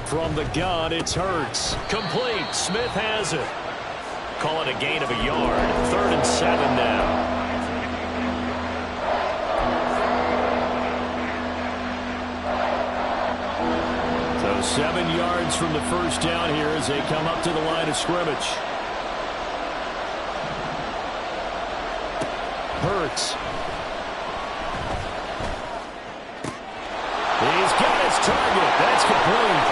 From the gun, it's Hurts. Complete. Smith has it. Call it a gain of a yard. 3rd and 7 now. So So 7 yards from the first down here as they come up to the line of scrimmage. Hurts. He's got his target. That's complete.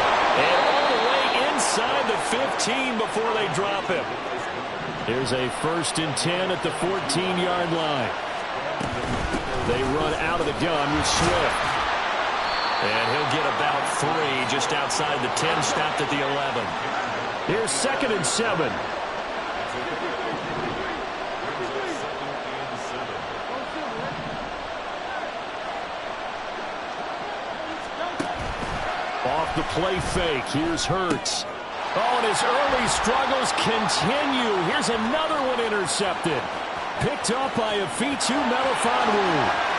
And all the way inside the 15 before they drop him. Here's a 1st and 10 at the 14-yard line. They run out of the gun with Swift. And he'll get about 3 just outside the 10, stopped at the 11. Here's 2nd and 7. Off the play fake. Here's Hurts. Oh, and his early struggles continue. Here's another one intercepted. Picked up by Afitu Melifonwu.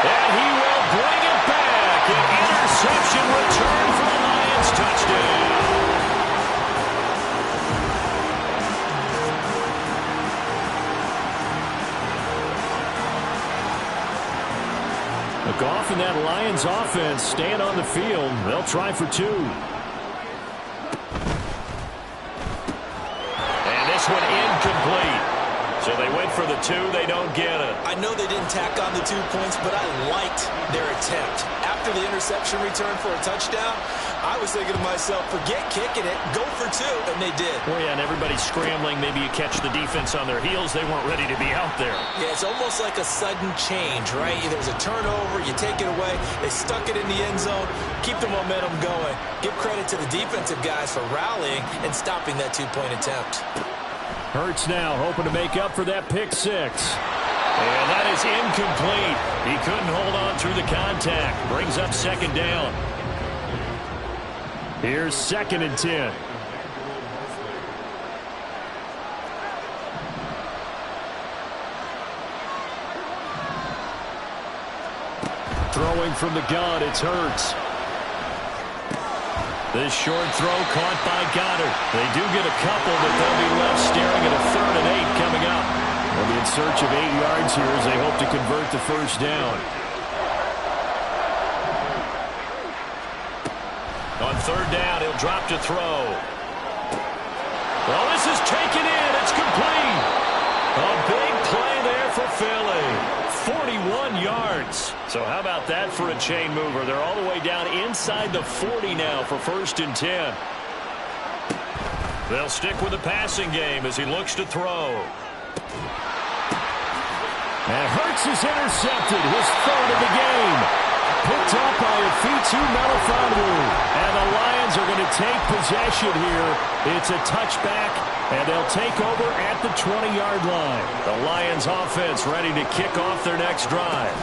And he will bring it back. An interception return for the Lions touchdown. Goff and that Lions offense staying on the field. They'll try for 2. And this one incomplete. So they went for the 2. They don't get it. I know they didn't tack on the 2 points, but I liked their attempt. After the interception return for a touchdown, I was thinking to myself, forget kicking it, go for 2, and they did. Well, yeah, and everybody's scrambling. Maybe you catch the defense on their heels. They weren't ready to be out there. Yeah, it's almost like a sudden change, right? There's a turnover, you take it away, they stuck it in the end zone, keep the momentum going. Give credit to the defensive guys for rallying and stopping that 2-point attempt. Hurts now hoping to make up for that pick 6. And that is incomplete. He couldn't hold on through the contact. Brings up 2nd down. Here's 2nd and 10. Throwing from the gun, it's Hurts. This short throw caught by Goddard. They do get a couple, but they'll be left staring at a 3rd and 8 coming up. They'll be in search of 8 yards here as they hope to convert the first down. On 3rd down, he'll drop to throw. Well, this is taken in. It's complete. A big play there for Philly. 41 yards. So how about that for a chain mover? They're all the way down inside the 40 now for 1st and 10. They'll stick with the passing game as he looks to throw. And Hurts is intercepted. His 3rd of the game. Picked up by Afitu Melifonwu. And the Lions are going to take possession here. It's a touchback, and they'll take over at the 20-yard line. The Lions offense ready to kick off their next drive.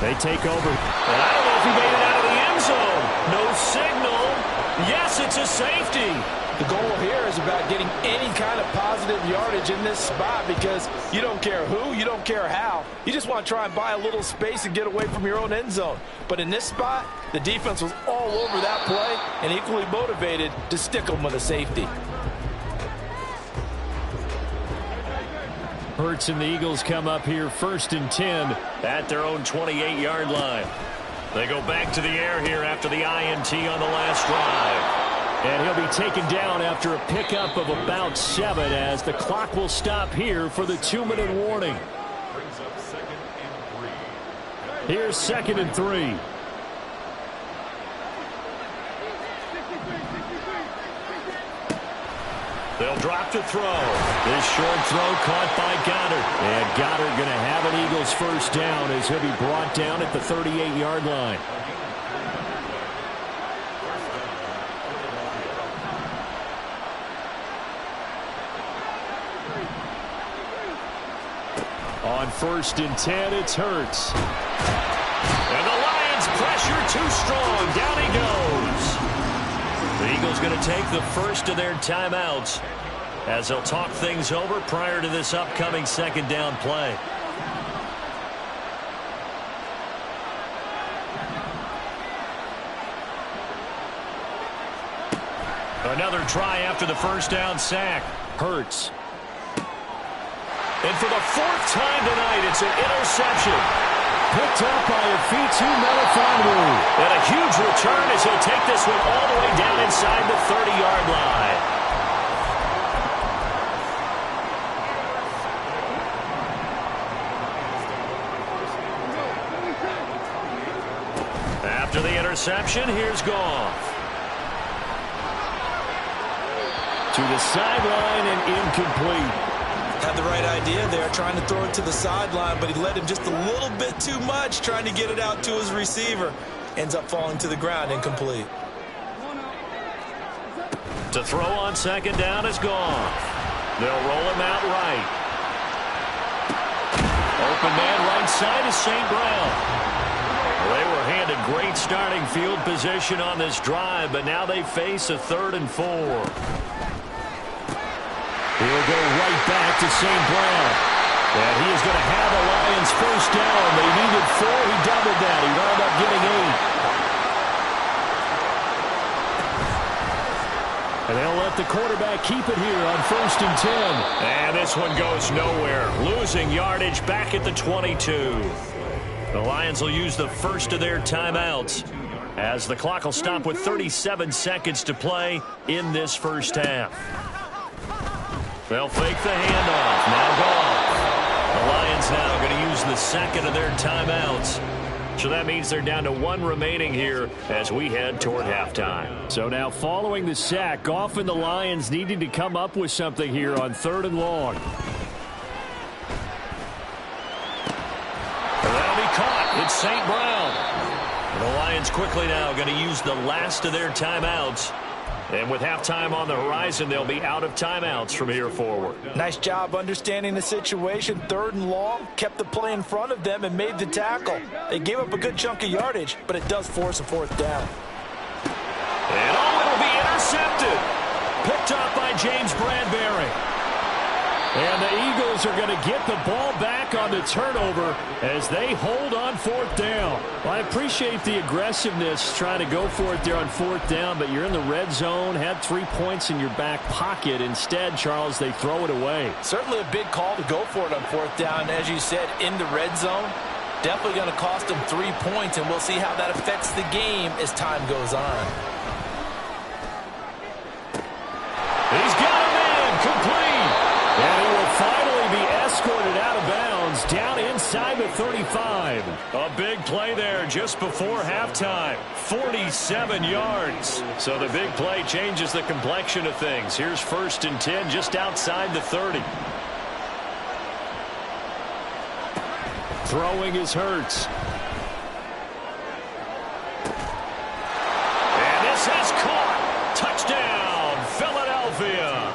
They take over. And I don't know if he made it out of the end zone. No signal. Yes, it's a safety. The goal here is about getting any kind of positive yardage in this spot because you don't care who, you don't care how. You just want to try and buy a little space and get away from your own end zone. But in this spot, the defense was all over that play and equally motivated to stick them with a safety. Hurts and the Eagles come up here 1st and 10 at their own 28-yard line. They go back to the air here after the INT on the last drive. And he'll be taken down after a pickup of about 7 as the clock will stop here for the 2-minute warning. Here's 2nd and 3. They'll drop to throw. This short throw caught by Goddard. And Goddard going to have an Eagles first down as he'll be brought down at the 38-yard line. On 1st and 10, it's Hurts. And the Lions pressure too strong. Down he goes. The Eagles going to take the first of their timeouts as they'll talk things over prior to this upcoming 2nd down play. Another try after the first down sack. Hurts. And for the 4th time tonight, it's an interception. Picked up by Nflll. And a huge return as he'll take this one all the way down inside the 30-yard line. After the interception, here's Goff. To the sideline and incomplete. Had the right idea there, trying to throw it to the sideline, but he led him just a little bit too much, trying to get it out to his receiver. Ends up falling to the ground, incomplete. To throw on second down is Goff. They'll roll him out right. Open man right side is St. Brown. They were handed great starting field position on this drive, but now they face a 3rd and 4. He'll go right back to St. Brown. And he is going to have the Lions first down. They needed 4. He doubled that. He wound up getting 8. And they'll let the quarterback keep it here on 1st and 10. And this one goes nowhere. Losing yardage back at the 22. The Lions will use the first of their timeouts as the clock will stop with 37 seconds to play in this first half. They'll fake the handoff. Now Goff. The Lions now going to use the second of their timeouts. So that means they're down to 1 remaining here as we head toward halftime. So now following the sack, Goff and the Lions needing to come up with something here on 3rd and long. That'll be caught. It's St. Brown. The Lions quickly now going to use the last of their timeouts. And with halftime on the horizon, they'll be out of timeouts from here forward. Nice job understanding the situation. 3rd and long, kept the play in front of them and made the tackle. They gave up a good chunk of yardage, but it does force a 4th down. And it'll be intercepted. Picked up by James Bradbury. And the Eagles are going to get the ball back on the turnover as they hold on 4th down. Well, I appreciate the aggressiveness trying to go for it there on 4th down, but you're in the red zone, had 3 points in your back pocket. Instead, Charles, they throw it away. Certainly a big call to go for it on 4th down. As you said, in the red zone, definitely going to cost them 3 points, and we'll see how that affects the game as time goes on. He's got a man complete. And he will finally be escorted out of bounds down inside the 35. A big play there just before halftime. 47 yards. So the big play changes the complexion of things. Here's 1st and 10 just outside the 30. Throwing is Hurts. And this has caught. Touchdown, Philadelphia.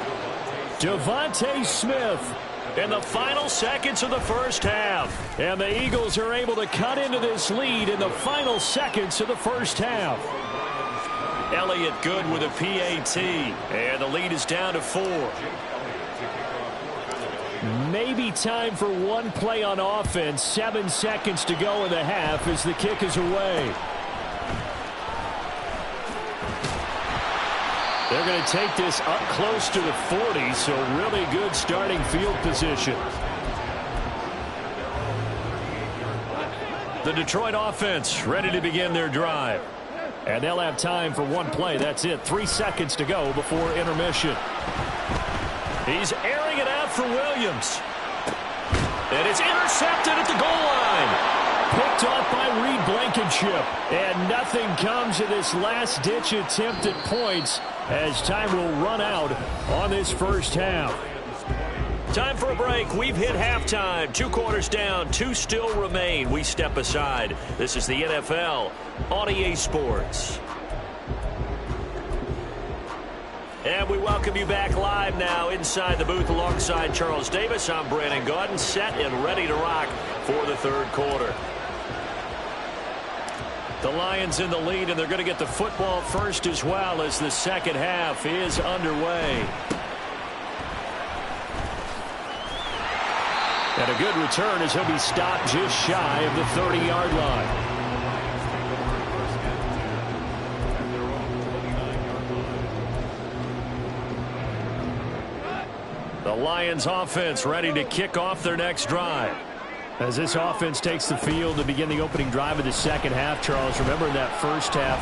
Devontae Smith in the final seconds of the first half. And the Eagles are able to cut into this lead in the final seconds of the first half. Elliott good with a PAT. And the lead is down to 4. Maybe time for one play on offense. 7 seconds to go in the half as the kick is away. They're going to take this up close to the 40, so really good starting field position. The Detroit offense ready to begin their drive. And they'll have time for one play. That's it. 3 seconds to go before intermission. He's airing it out for Williams. And it's intercepted at the goal line. Picked off by Reed Blankenship. And nothing comes of this last-ditch attempt at points as time will run out on this first half. Time for a break. We've hit halftime. 2 quarters down. 2 still remain. We step aside. This is the NFL on EA Sports. And we welcome you back live now inside the booth alongside Charles Davis. I'm Brandon Gaudin, set and ready to rock for the 3rd quarter. The Lions in the lead, and they're going to get the football first as well as the second half is underway. And a good return as he'll be stopped just shy of the 30-yard line. The Lions offense ready to kick off their next drive. As this offense takes the field to begin the opening drive of the second half, Charles, remember in that first half,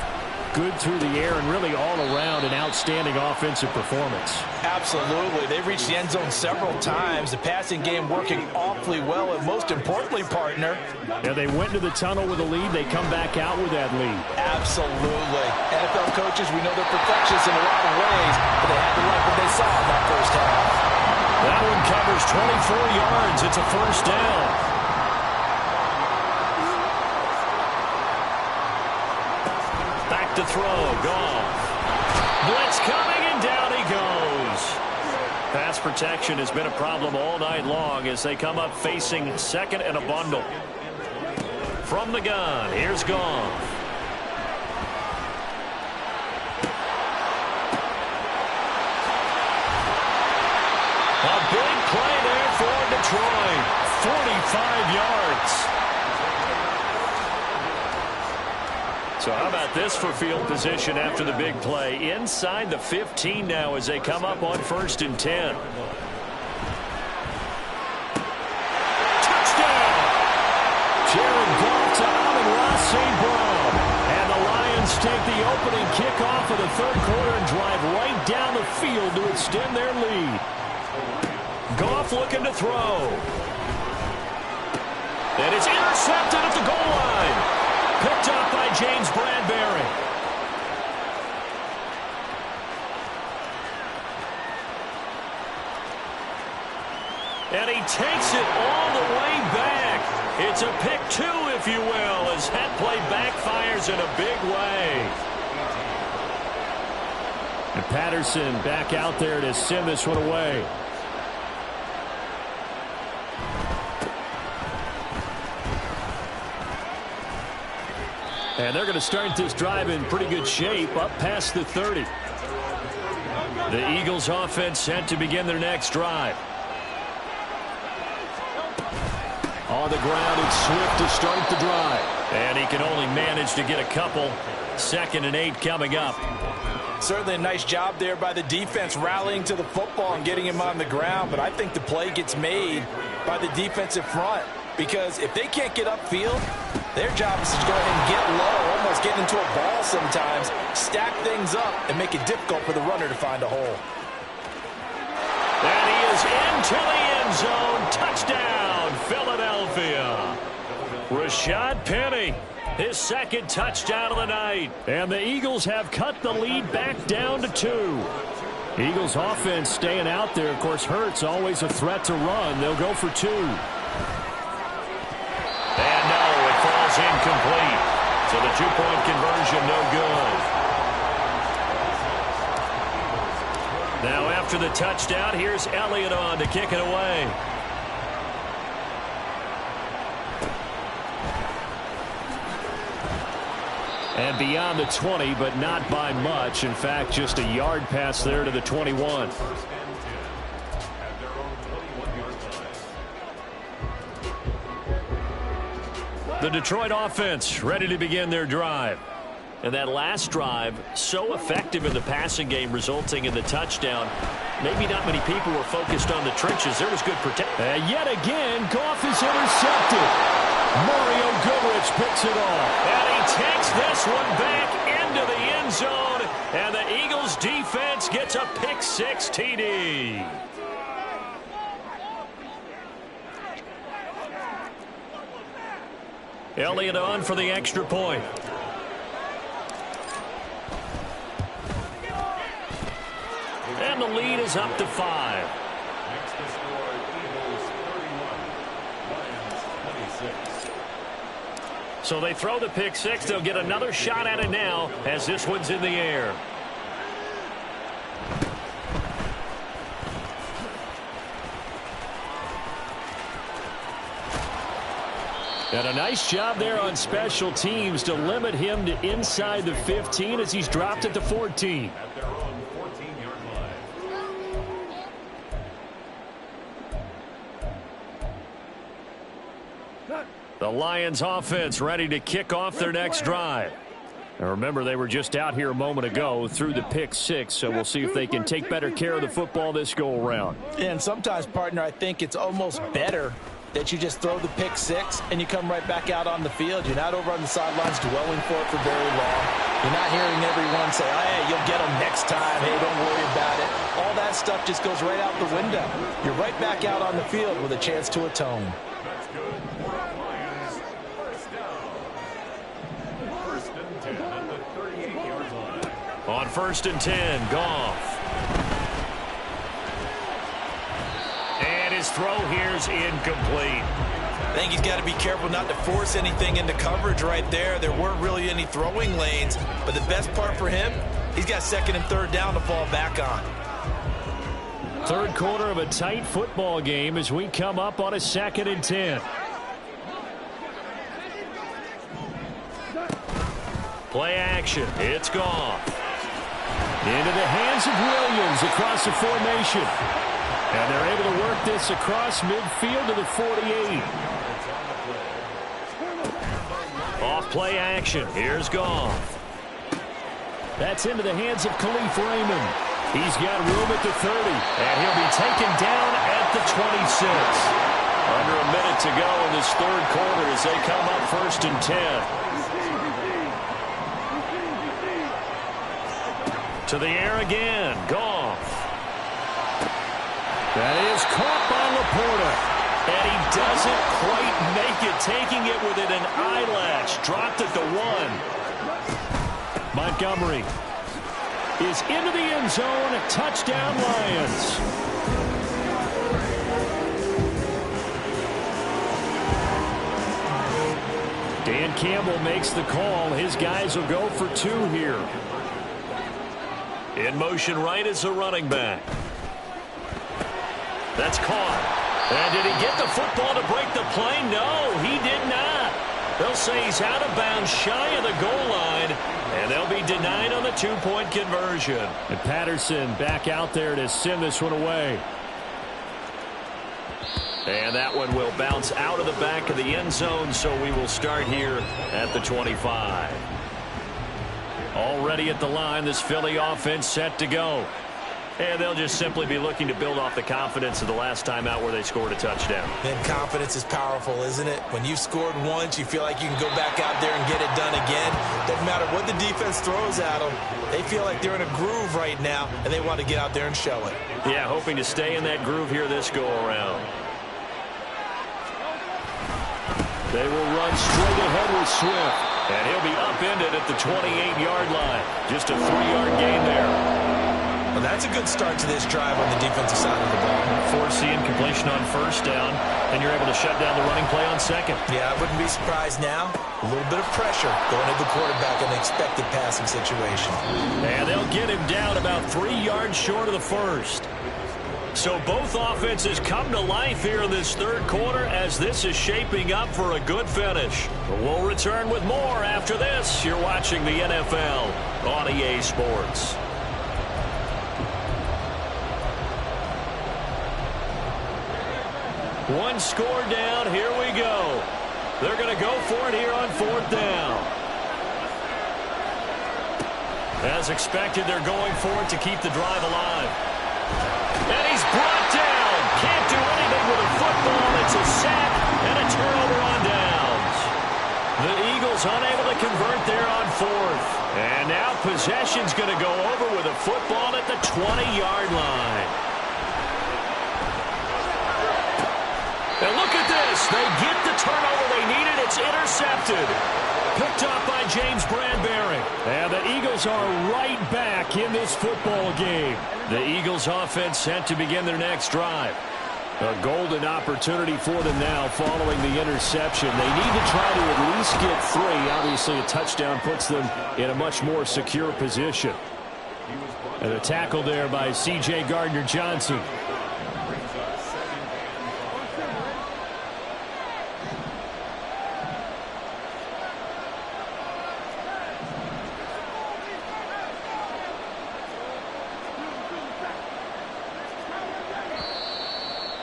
good through the air and really all around an outstanding offensive performance. Absolutely. They've reached the end zone several times. The passing game working awfully well, and most importantly, partner. Yeah, they went to the tunnel with a lead. They come back out with that lead. Absolutely. NFL coaches, we know they're perfectionists in a lot of ways, but they had to like what they saw in that first half. That one covers 24 yards. It's a first down. Back to throw. Goff. Blitz coming, and down he goes. Pass protection has been a problem all night long as they come up facing second and a bundle. From the gun, here's Goff. A big play there for Detroit. 45 yards. So how about this for field position after the big play? Inside the 15 now as they come up on 1st and 10. Touchdown! Jared Goff to Amon-Ra St. Brown. And the Lions take the opening kickoff of the third quarter and drive right down the field to extend their lead. Goff looking to throw. And it's intercepted at the goal line. Picked up by James Bradbury. And he takes it all the way back. It's a pick two, if you will, as that play backfires in a big way. And Patterson back out there to send this one away. And they're going to start this drive in pretty good shape up past the 30. The Eagles offense set to begin their next drive. On the ground, it's Swift to start the drive. And he can only manage to get a couple. 2nd and 8 coming up. Certainly a nice job there by the defense rallying to the football and getting him on the ground. But I think the play gets made by the defensive front. Because if they can't get upfield, their job is to go ahead and get low, almost get into a ball sometimes, stack things up, and make it difficult for the runner to find a hole. And he is into the end zone. Touchdown, Philadelphia. Rashad Penny, his 2nd touchdown of the night. And the Eagles have cut the lead back down to 2. Eagles offense staying out there. Of course, Hurts always a threat to run. They'll go for 2. And no, it falls incomplete. So the 2-point conversion no good. Now after the touchdown, here's Elliott on to kick it away. And beyond the 20, but not by much. In fact, just a yard pass there to the 21. The Detroit offense ready to begin their drive. And that last drive, so effective in the passing game, resulting in the touchdown. Maybe not many people were focused on the trenches. There was good protection. And yet again, Goff is intercepted. Mario Goodrich picks it off. And he takes this one back into the end zone. And the Eagles defense gets a pick-6 TD. Elliott on for the extra point. And the lead is up to 5. Next to score, Eagles 31, Lions 26. So they throw the pick-6. They'll get another shot at it now as this one's in the air. And a nice job there on special teams to limit him to inside the 15 as he's dropped at the 14. At their own 14-yard line. The Lions offense ready to kick off their next drive. Now remember, they were just out here a moment ago through the pick-6, so we'll see if they can take better care of the football this go-around. And sometimes, partner, I think it's almost better that you just throw the pick six and you come right back out on the field. You're not over on the sidelines dwelling for it for very long. You're not hearing everyone say, oh, hey, you'll get them next time. Hey, don't worry about it. All that stuff just goes right out the window. You're right back out on the field with a chance to atone. That's good. Lions, first down. First and 10 at the 38-yard line. On 1st and 10, Goff. And his throw here's incomplete. I think he's got to be careful not to force anything into coverage right there. There weren't really any throwing lanes, but the best part for him, he's got 2nd and 3rd down to fall back on. 3rd quarter of a tight football game as we come up on a 2nd and 10. Play action. It's Goff. Into the hands of Williams across the formation. And they're able to work this across midfield to the 48. Off play action. Here's Goff. That's into the hands of Khalif Raymond. He's got room at the 30. And he'll be taken down at the 26. Under a minute to go in this 3rd quarter as they come up 1st and 10. To the air again. Goff. That is caught by Laporta. And he doesn't quite make it, taking it within an eyelash. Dropped at the 1. Montgomery is into the end zone. Touchdown, Lions. Dan Campbell makes the call. His guys will go for 2 here. In motion right is the running back. That's caught. And did he get the football to break the play? No, he did not. They'll say he's out of bounds shy of the goal line, and they'll be denied on the 2-point conversion. And Patterson back out there to send this one away. And that one will bounce out of the back of the end zone, so we will start here at the 25. Already at the line, this Philly offense set to go. And they'll just simply be looking to build off the confidence of the last time out where they scored a touchdown. And confidence is powerful, isn't it? When you've scored once, you feel like you can go back out there and get it done again. Doesn't matter what the defense throws at them. They feel like they're in a groove right now, and they want to get out there and show it. Yeah, hoping to stay in that groove here this go-around. They will run straight ahead with Swift. And he'll be upended at the 28-yard line. Just a 3-yard gain there. Well, that's a good start to this drive on the defensive side of the ball. Force the incompletion on 1st down, and you're able to shut down the running play on 2nd. Yeah, I wouldn't be surprised now. A little bit of pressure going to the quarterback in an expected passing situation. And they'll get him down about 3 yards short of the 1st. So both offenses come to life here in this 3rd quarter as this is shaping up for a good finish. We'll return with more after this. You're watching the NFL on EA Sports. One score down. Here we go. They're going to go for it here on 4th down. As expected, they're going for it to keep the drive alive. And he's brought down. Can't do anything with a football. It's a sack and a turnover on downs. The Eagles unable to convert there on 4th. And now possession's going to go over with a football at the 20-yard line. And look at this. They get the turnover they needed. It's intercepted. Picked up by James Bradbury. And the Eagles are right back in this football game. The Eagles offense set to begin their next drive. A golden opportunity for them now following the interception. They need to try to at least get 3. Obviously, a touchdown puts them in a much more secure position. And a tackle there by C.J. Gardner-Johnson.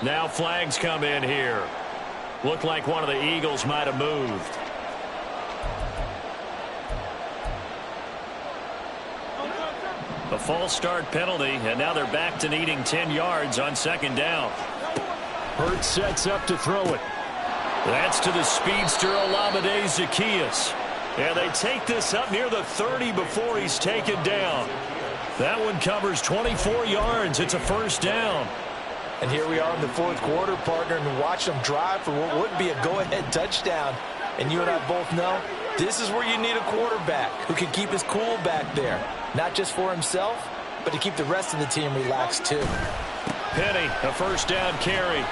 Now flags come in here. Looked like one of the Eagles might have moved. A false start penalty, and now they're back to needing 10 yards on 2nd down. Hurts sets up to throw it. That's to the speedster Olamide Zaccheaus. And they take this up near the 30 before he's taken down. That one covers 24 yards. It's a first down. And here we are in the fourth quarter, partner, and watch them drive for what would be a go-ahead touchdown. And you and I both know this is where you need a quarterback who can keep his cool back there. Not just for himself, but to keep the rest of the team relaxed too. Penny, a first down carry.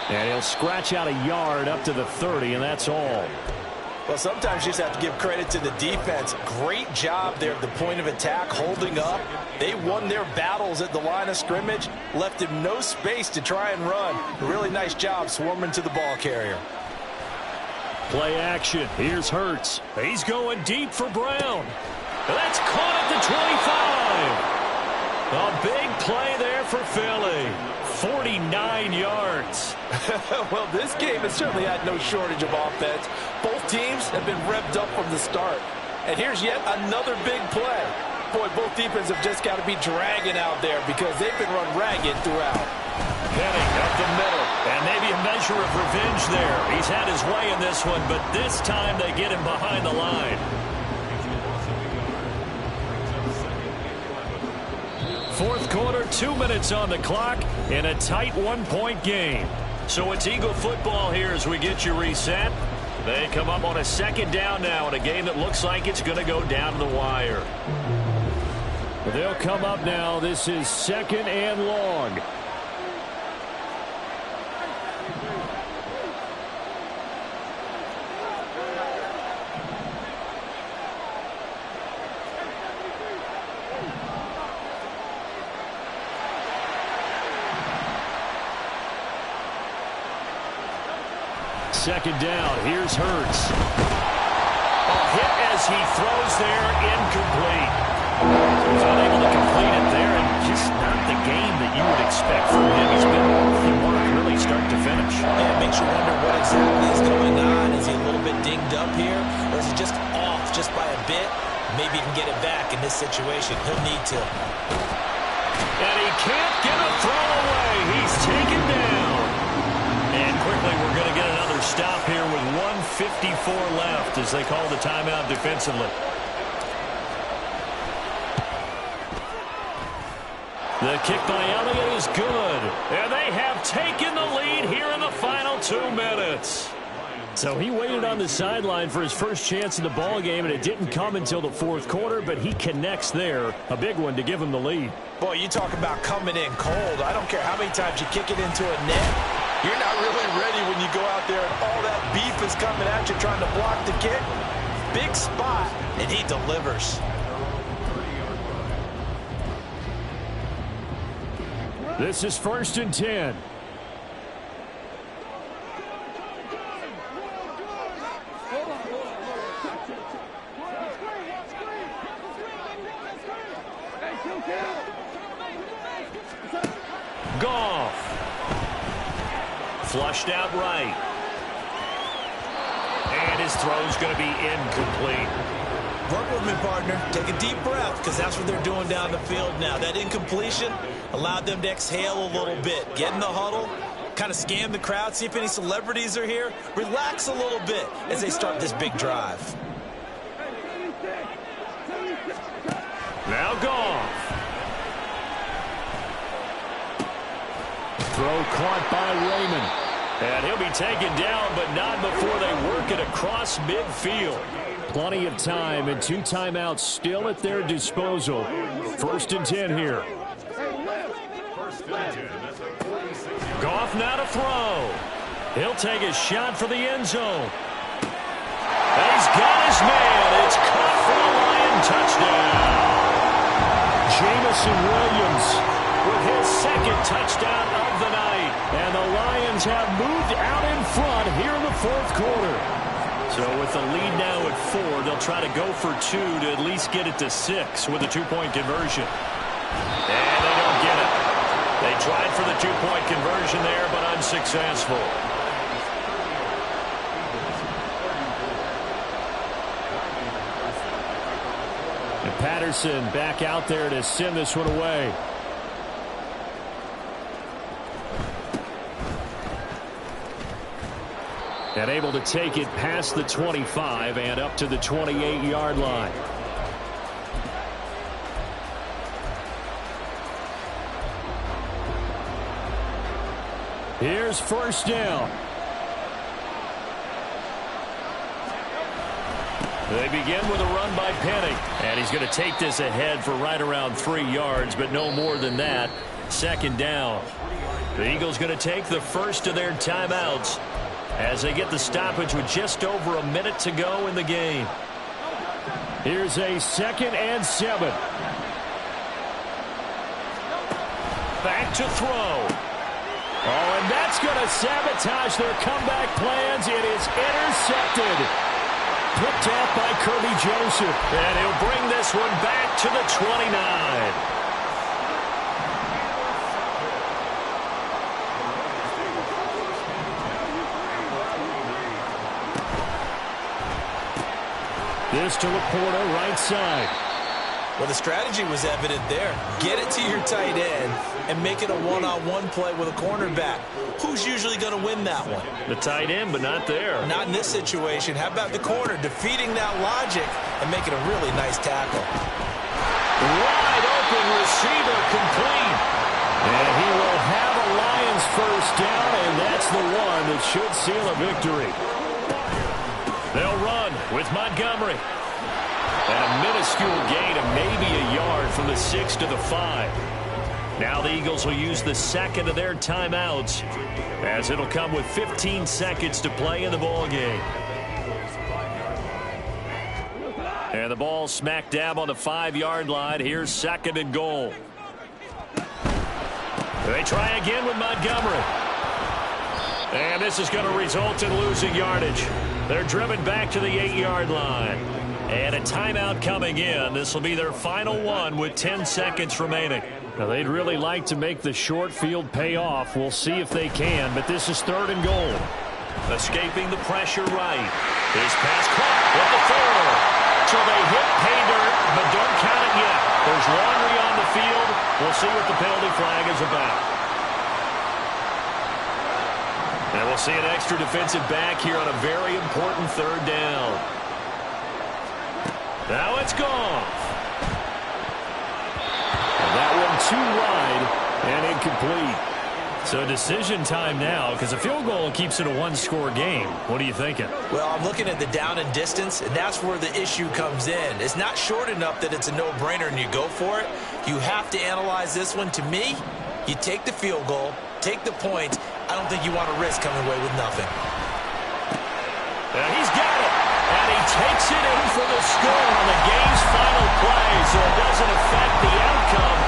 And he'll scratch out a yard up to the 30, and that's all. Well, sometimes you just have to give credit to the defense. Great job there at the point of attack, holding up. They won their battles at the line of scrimmage, left him no space to try and run. A really nice job swarming to the ball carrier. Play action. Here's Hurts. He's going deep for Brown. That's caught at the 25. A big play there for Philly. 49 yards. Well, this game has certainly had no shortage of offense. Both teams have been revved up from the start. And here's yet another big play. Boy, both defenses have just got to be dragging out there because they've been run ragged throughout. Penny up the middle. And maybe a measure of revenge there. He's had his way in this one, but this time they get him behind the line. Fourth quarter, 2 minutes on the clock in a tight one-point game. So it's Eagle football here as we get you reset. They come up on a second down now in a game that looks like it's going to go down to the wire. They'll come up now. This is second and long. Second down. Here's Hurts. A hit as he throws there, incomplete. He's unable to complete it there, and just not the game that you would expect from him. He's been off the mark really start to finish. Yeah, it makes you wonder what exactly is going on. Is he a little bit dinged up here, or is he just off just by a bit? Maybe he can get it back in this situation. He'll need to. And he can't get a throw away. He's taken down. And quickly, we're going to get another stop here with 1:54 left as they call the timeout defensively. The kick by Elliott is good. And they have taken the lead here in the final 2 minutes. So he waited on the sideline for his first chance in the ball game, and it didn't come until the fourth quarter, but he connects there. A big one to give him the lead. Boy, you talk about coming in cold. I don't care how many times you kick it into a net. You're not really ready when you go out there and all that beef is coming at you trying to block the kick. Big spot, and he delivers. This is 1st and 10. Goff. Flushed out right. And his throw's going to be incomplete. Work with me, partner. Take a deep breath, because that's what they're doing down the field now. That incompletion allowed them to exhale a little bit. Get in the huddle, kind of scan the crowd, see if any celebrities are here. Relax a little bit as they start this big drive. Now Goff. Throw caught by Raymond. And he'll be taken down, but not before they work it across midfield. Plenty of time and 2 timeouts still at their disposal. 1st and 10 here. Goff now to throw. He'll take a shot for the end zone. And he's got his man. It's caught for a Lion touchdown. Jamison Williams with his second touchdown of the night. And the Lions have moved out in front here in the fourth quarter. So with the lead now at 4, they'll try to go for 2 to at least get it to 6 with a 2-point conversion. And they don't get it. They tried for the 2-point conversion there, but unsuccessful. And Patterson back out there to send this one away. And able to take it past the 25 and up to the 28-yard line. Here's first down. They begin with a run by Penny. And he's going to take this ahead for right around 3 yards, but no more than that. Second down. The Eagles going to take the first of their timeouts as they get the stoppage with just over a minute to go in the game. Here's a 2nd and 7. Back to throw. Oh, and that's going to sabotage their comeback plans. It is intercepted. Picked off by Kirby Joseph. And he'll bring this one back to the 29. This to Laporta, right side. Well, the strategy was evident there. Get it to your tight end and make it a one-on-one play with a cornerback. Who's usually going to win that one? The tight end, but not there. Not in this situation. How about the corner defeating that logic and making a really nice tackle? Wide open receiver complete. And he will have a Lions first down, and that's the one that should seal a victory. They'll run with Montgomery. And a minuscule gain of maybe a yard from the 6 to the 5. Now the Eagles will use the second of their timeouts as it'll come with 15 seconds to play in the ball game. And the ball smack dab on the 5-yard line. Here's 2nd and goal. They try again with Montgomery. And this is going to result in losing yardage. They're driven back to the 8-yard line. And a timeout coming in. This will be their final one with 10 seconds remaining. Now, they'd really like to make the short field pay off. We'll see if they can, but this is 3rd and goal. Escaping the pressure right. His pass caught with the 4. So they hit pay dirt, but don't count it yet. There's laundry on the field. We'll see what the penalty flag is about. And we'll see an extra defensive back here on a very important 3rd down. Now it's gone. And that one too wide and incomplete. So decision time now, because a field goal keeps it a 1-score game. What are you thinking? Well, I'm looking at the down and distance, and that's where the issue comes in. It's not short enough that it's a no-brainer and you go for it. You have to analyze this one. To me, you take the field goal, take the points. I don't think you want to risk coming away with nothing. And he's got it. And he takes it in for the score on the game's final play, so it doesn't affect the outcome.